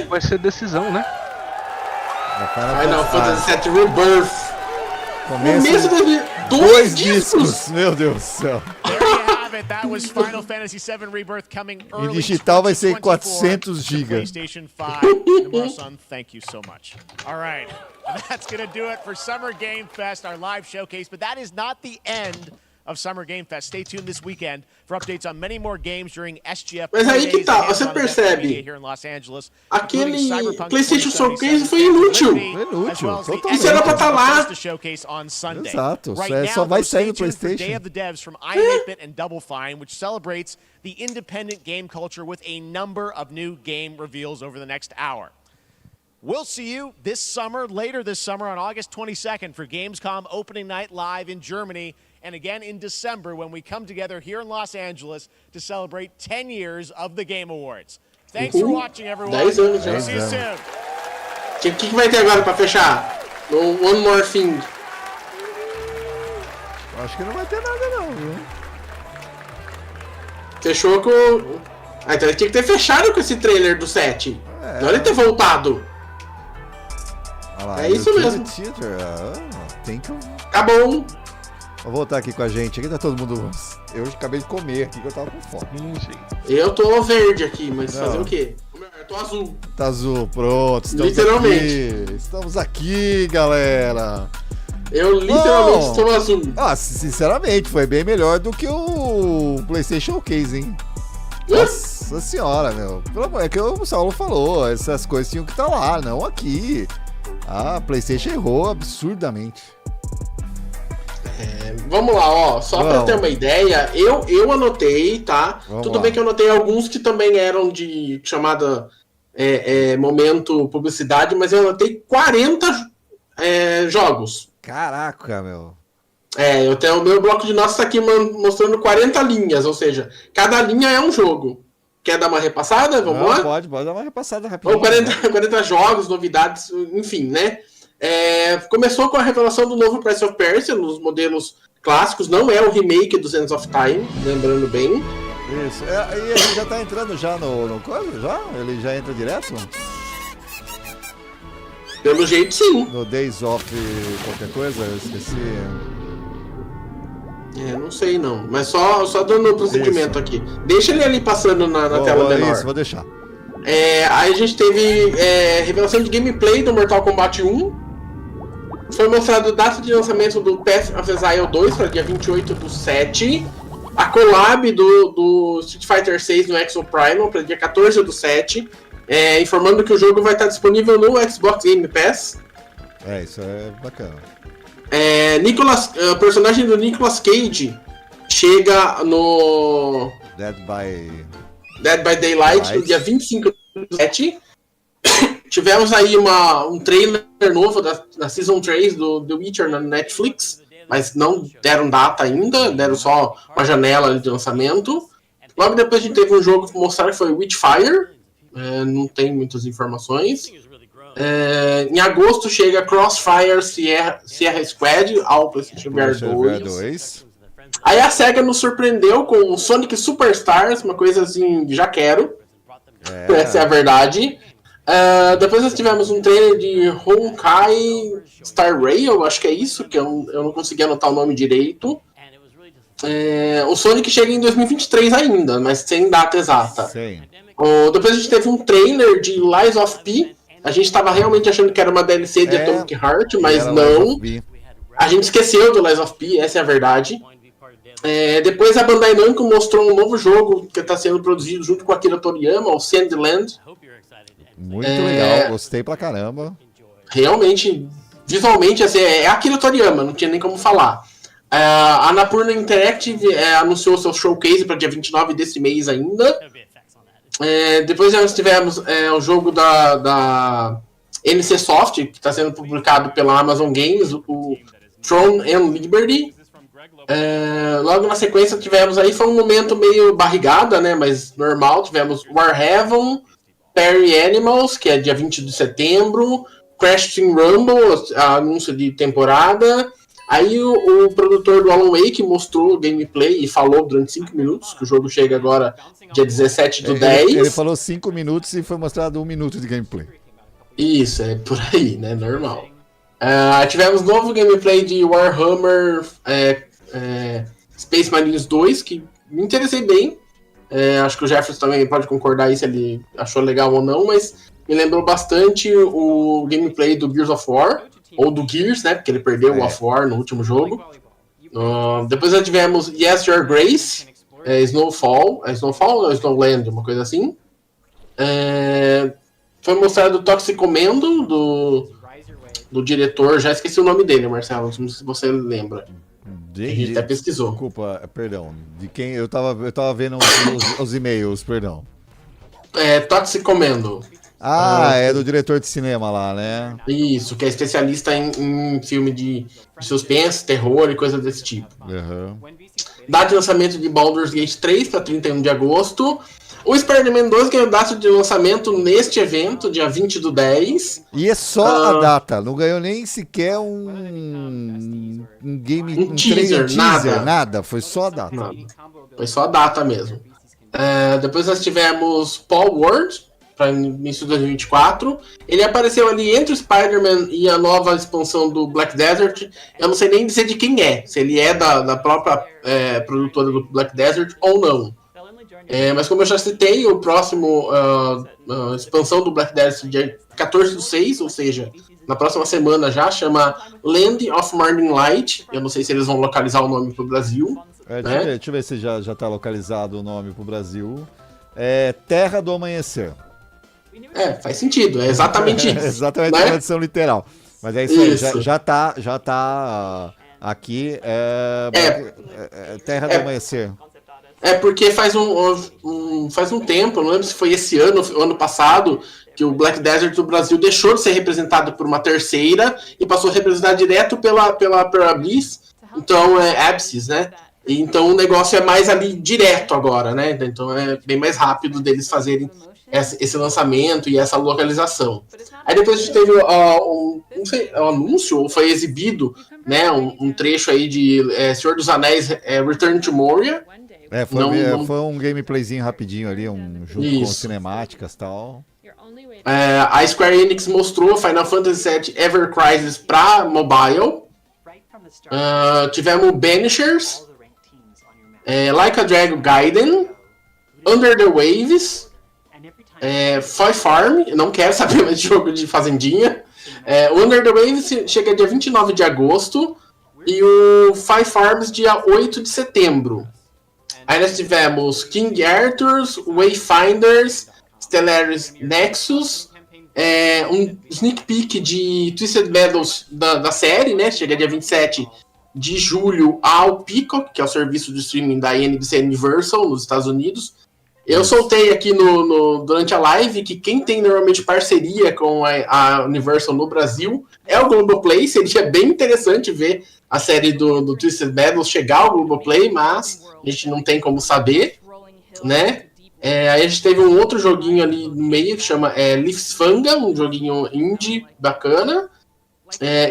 Vai ser decisão, né? Ai não, Fantasy VII Rebirth. Começo de 2 discos. Meu Deus do céu. There you have it. That was Final Fantasy VII Rebirth coming Em early. digital vai ser 2024 400 to GB. PlayStation 5. Namor-san, thank you so much. All right, that's gonna do it for Summer Game Fest, our live showcase. But that is not the end of Summer Game Fest. Stay tuned this weekend for updates on many more games during SGF. Mas aí que tá, você percebe, aquele PlayStation Showcase foi inútil. Isso era pra estar lá. Exato, só vai sair no PlayStation. Day of the Devs from i8bit and Double Fine, which celebrates the independent game culture with a number of new game reveals over the next hour. We'll see you later this summer on August 22nd for Gamescom opening night live in Germany, and again in December when we come together here in Los Angeles to celebrate 10 years of the Game Awards. Thanks for watching, everyone. 10 anos já. See you soon. O que vai ter agora pra fechar? One More Thing. Acho que não vai ter nada não, viu? Fechou com... Ah, então ele tinha que ter fechado com esse trailer do 7. Não ele ter voltado. Lá, é isso mesmo. Tem que... Tá bom. Vou voltar aqui com a gente. Aqui tá todo mundo... Eu acabei de comer aqui que eu tava com fome. Eu tô verde aqui, mas fazer o quê? Eu tô azul. Tá azul, pronto. Literalmente. Estamos aqui, galera. Eu literalmente estou azul. Ah, sinceramente, foi bem melhor do que o PlayStation Showcase, hein? Nossa senhora, meu. É que o Saulo falou, essas coisas tinham que estar lá, não aqui. A PlayStation errou absurdamente. Vamos lá, ó. Só pra ter uma ideia, eu anotei, tá? Tudo bem que eu anotei alguns que também eram de chamada momento publicidade, mas eu anotei 40 jogos. Caraca, meu. Eu tenho o meu bloco de notas aqui mostrando 40 linhas, ou seja, cada linha é um jogo. Quer dar uma repassada? Vamos lá? Pode dar uma repassada rapidinho. 40 jogos, novidades, enfim, né? Começou com a revelação do novo Prince of Persia nos modelos clássicos, não é o remake do Sands of Time, lembrando bem. Isso, e ele já tá entrando já no coisa? Já? Ele já entra direto? Pelo jeito, sim. No Days of qualquer coisa, eu esqueci. Não sei não, mas só dando prosseguimento aqui. Deixa ele ali passando na tela menor. Isso, vou deixar. Aí a gente teve revelação de gameplay do Mortal Kombat 1. Foi mostrado data de lançamento do Path of Exile 2 para dia 28/7. A collab do Street Fighter 6 no Exo Primal para dia 14/7. Informando que o jogo vai estar disponível no Xbox Game Pass. Isso é bacana. O personagem do Nicolas Cage chega no Dead by Daylight no dia 25/7. Tivemos aí um trailer novo da Season 3 do The Witcher na Netflix, mas não deram data ainda, deram só uma janela de lançamento. Logo depois a gente teve um jogo que mostraram que foi Witchfire, não tem muitas informações. Em agosto chega Crossfire Sierra Squad ao PlayStation VR 2. Aí a SEGA nos surpreendeu com Sonic Superstars, uma coisa assim, já quero. Essa é a verdade. Depois nós tivemos um trailer de Honkai Star Rail, acho que é isso, que eu não consegui anotar o nome direito. O Sonic chega em 2023 ainda, mas sem data exata. Depois a gente teve um trailer de Lies of P. A gente estava realmente achando que era uma DLC de Atomic Heart, mas não. A gente esqueceu do Lies of P, essa é a verdade. Depois a Bandai Namco mostrou um novo jogo que está sendo produzido junto com a Akira Toriyama, o Sandland. Muito legal, gostei pra caramba. Realmente, visualmente, assim, é Akira Toriyama, não tinha nem como falar. A Annapurna Interactive anunciou seu showcase para dia 29 desse mês ainda. Depois nós tivemos o jogo da NC Soft, que está sendo publicado pela Amazon Games, o Throne and Liberty. Logo na sequência tivemos aí, foi um momento meio barrigada, né, mas normal, tivemos Warhaven, Perry Animals, que é dia 20 de setembro, Crash Team Rumble, anúncio de temporada. Aí o produtor do Alan Wake mostrou o gameplay e falou durante 5 minutos, que o jogo chega agora dia 17/10. Ele falou 5 minutos e foi mostrado 1 minuto de gameplay. Isso, é por aí, né, normal. Tivemos novo gameplay de Warhammer Space Marines 2, que me interessei bem. Acho que o Jefferson também pode concordar aí se ele achou legal ou não, mas me lembrou bastante o gameplay do Gears of War, ou do Gears, né, porque ele perdeu o of War no último jogo. Depois nós tivemos Yes Your Grace, Snowfall ou Snowland, uma coisa assim. Foi mostrado o Toxicomendo do diretor, já esqueci o nome dele, Marcelo, não sei se você lembra. A gente até pesquisou. Desculpa, perdão. De quem eu tava vendo os e-mails, perdão. Toxicomendo. É do diretor de cinema lá, né? Isso, que é especialista em filme de suspense, terror e coisas desse tipo. Data de lançamento de Baldur's Gate 3 para 31 de agosto. O Spider-Man 2 ganhou data de lançamento neste evento, dia 20/10. E é só a data, não ganhou nem sequer um teaser, nada, foi só a data. Nada. Foi só a data mesmo. Depois nós tivemos Paul Ward, para início de 2024. Ele apareceu ali entre o Spider-Man e a nova expansão do Black Desert. Eu não sei nem dizer de quem é, se ele é da própria produtora do Black Desert ou não. Mas como eu já citei, o próximo expansão do Black Desert dia 14/6, ou seja, na próxima semana já, chama Land of Morning Light. Eu não sei se eles vão localizar o nome pro Brasil. Deixa eu ver se já tá localizado o nome pro Brasil. Terra do Amanhecer. Faz sentido, é exatamente isso. Exatamente, a tradução literal. Mas é isso aí, já tá aqui, Terra do Amanhecer. Porque faz um tempo, não lembro se foi esse ano ou ano passado, que o Black Desert do Brasil deixou de ser representado por uma terceira e passou a representar direto pela Bliss, então Absys, né? Então o negócio é mais ali direto agora, né? Então é bem mais rápido deles fazerem esse lançamento e essa localização. Aí depois a gente teve um anúncio, ou foi exibido, né, um trecho aí de Senhor dos Anéis, Return to Moria. Foi um gameplayzinho rapidinho ali, junto com cinemáticas e tal. A Square Enix mostrou Final Fantasy VII Ever Crisis pra mobile. Tivemos Banishers, Like a Dragon Gaiden, Under the Waves, Fire Farm, não quero saber mais de jogo de fazendinha. Under the Waves chega dia 29 de agosto. E o Five Farms dia 8 de setembro. Aí nós tivemos King Arthur's, Wayfinders, Stellaris Nexus, um sneak peek de Twisted Metals da série, né? Chega dia 27 de julho ao Peacock, que é o serviço de streaming da NBC Universal nos Estados Unidos. Eu soltei aqui durante a live que quem tem normalmente parceria com a Universal no Brasil é o Globoplay. Seria bem interessante ver a série do Twisted Metals chegar ao Globoplay, mas a gente não tem como saber, né? Aí a gente teve um outro joguinho ali no meio que chama Leafsfanga, um joguinho indie bacana.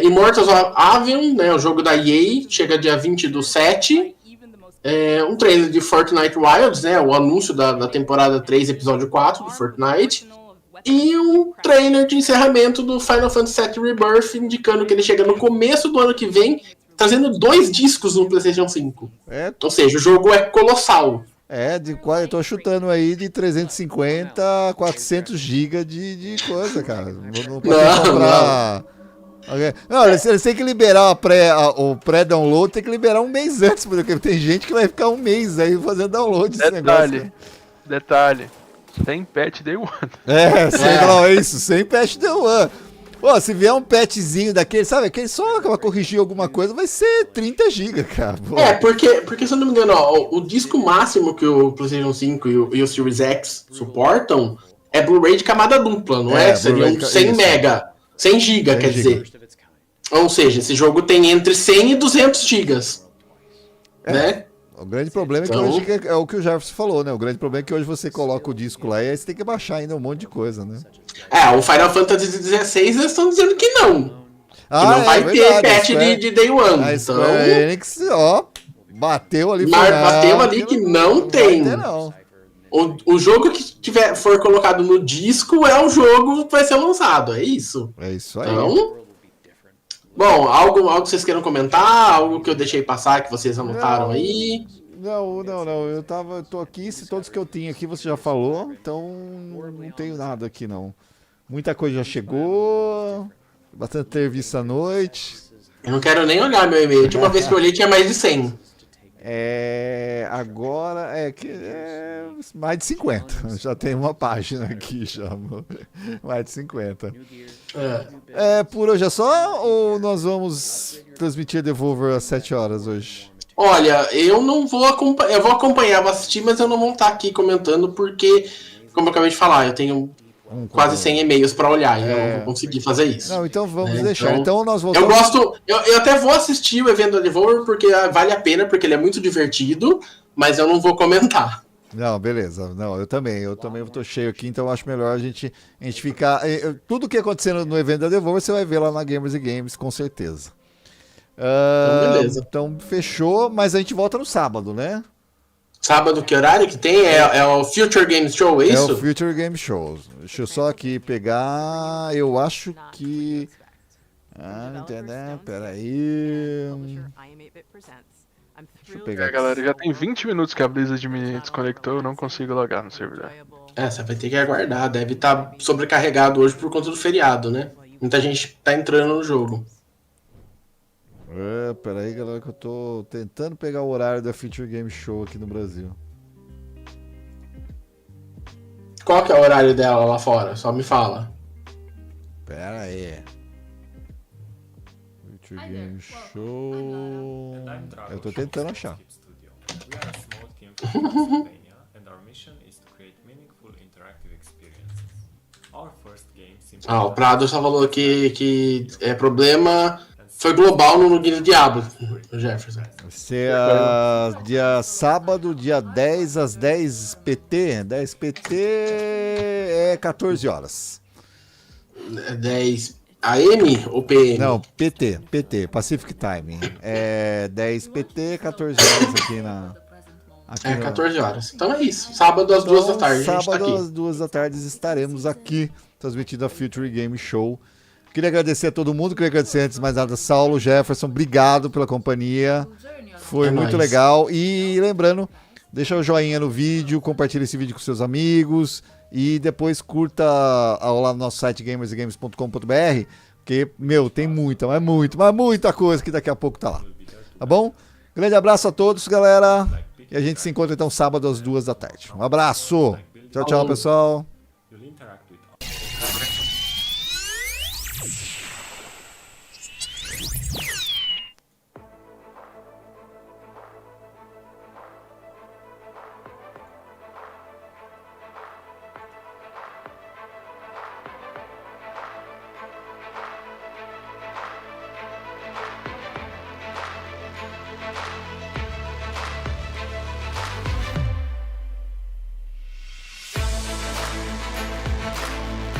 Immortals of Avion, né, o jogo da EA, chega dia 20/7. Um trailer de Fortnite Wilds, né, o anúncio da temporada 3, episódio 4 do Fortnite. E um trailer de encerramento do Final Fantasy VII Rebirth, indicando que ele chega no começo do ano que vem, trazendo 2 discos no PlayStation 5. Ou seja, o jogo é colossal. Eu tô chutando aí de 350 a 400 GB de coisa, cara. Não pode comprar... Não, eles têm que liberar o pré-download, tem que liberar um mês antes, porque tem gente que vai ficar um mês aí fazendo download desse negócio. Detalhe, sem patch day one. Sem patch day one. Pô, se vier um patchzinho daquele, sabe, aquele só pra corrigir alguma coisa, vai ser 30 GB, cara. Pô. Porque se eu não me engano, o disco máximo que o PlayStation 5 e o Series X suportam é Blu-ray de camada dupla, não é? Seriam 100 mega. 100 GB, quer dizer. Ou seja, esse jogo tem entre 100 e 200 GB. Né? O grande problema é que hoje é o que o Jefferson falou, né? O grande problema é que hoje você coloca o disco lá e aí você tem que baixar ainda um monte de coisa, né? O Final Fantasy XVI eles estão dizendo que não. Que não vai ter patch de Day One. A Square Enix, bateu ali. Bateu ali que não tem. Não. O jogo que for colocado no disco é o jogo que vai ser lançado, é isso. É isso aí. Então, bom, algo que vocês queiram comentar? Algo que eu deixei passar que vocês anotaram aí? Não. Eu tô aqui, se todos que eu tinha aqui você já falou, então não tenho nada aqui não. Muita coisa já chegou, bastante serviço à noite. Eu não quero nem olhar meu e-mail. A última vez que eu olhei tinha mais de 100. Agora mais de 50. Já tem uma página aqui já. Mais de 50. Por hoje é só ou nós vamos transmitir Devolver às 7 horas hoje? Olha, eu não vou acompanhar. Eu vou acompanhar, vou assistir, mas eu não vou estar aqui comentando porque, como eu acabei de falar, eu tenho quase 100 e-mails para olhar e eu não vou conseguir fazer isso. Não, então vamos deixar. Então nós voltamos. Eu até vou assistir o evento da Devolver porque vale a pena, porque ele é muito divertido, mas eu não vou comentar. Não, beleza. Não, eu também tô cheio aqui, então eu acho melhor a gente ficar... Tudo que acontecendo no evento da Devolver você vai ver lá na Gamers & Games, com certeza. Então, beleza. Então, fechou, mas a gente volta no sábado, né? Sábado, que horário que tem? É o Future Games Show, é isso? É o Future Games Show. Deixa eu só aqui pegar... Eu acho que... peraí... Deixa eu pegar galera, já tem 20 minutos que a Blizzard me desconectou, eu não consigo logar no servidor. Você vai ter que aguardar, deve estar sobrecarregado hoje por conta do feriado, né? Muita gente tá entrando no jogo. Peraí, galera, que eu tô tentando pegar o horário da Future Game Show aqui no Brasil. Qual que é o horário dela lá fora? Só me fala. Pera aí. Future Game Show... Eu tô tentando achar. O Prado só falou que é problema... Foi global no Guia do Diablo, Jefferson. Vai ser dia sábado, dia 10 às 10 PT. 10 PT é 14 horas. 10 AM ou PM? Não, PT, Pacific Time. 10 PT, 14 horas aqui na... 14 horas. Então é isso. Sábado às 2 da tarde. Sábado às 2 da tarde estaremos aqui, transmitindo a Future Game Show. Queria agradecer a todo mundo, queria agradecer antes de mais nada Saulo, Jefferson, obrigado pela companhia, foi muito legal. E lembrando, deixa o joinha no vídeo, compartilha esse vídeo com seus amigos, E depois curta lá no nosso site gamersgames.com.br, porque, meu, tem muita coisa que daqui a pouco tá lá. Tá bom? Grande abraço a todos, galera. E a gente se encontra então sábado às 2 da tarde. Um abraço. Tchau, tchau, pessoal.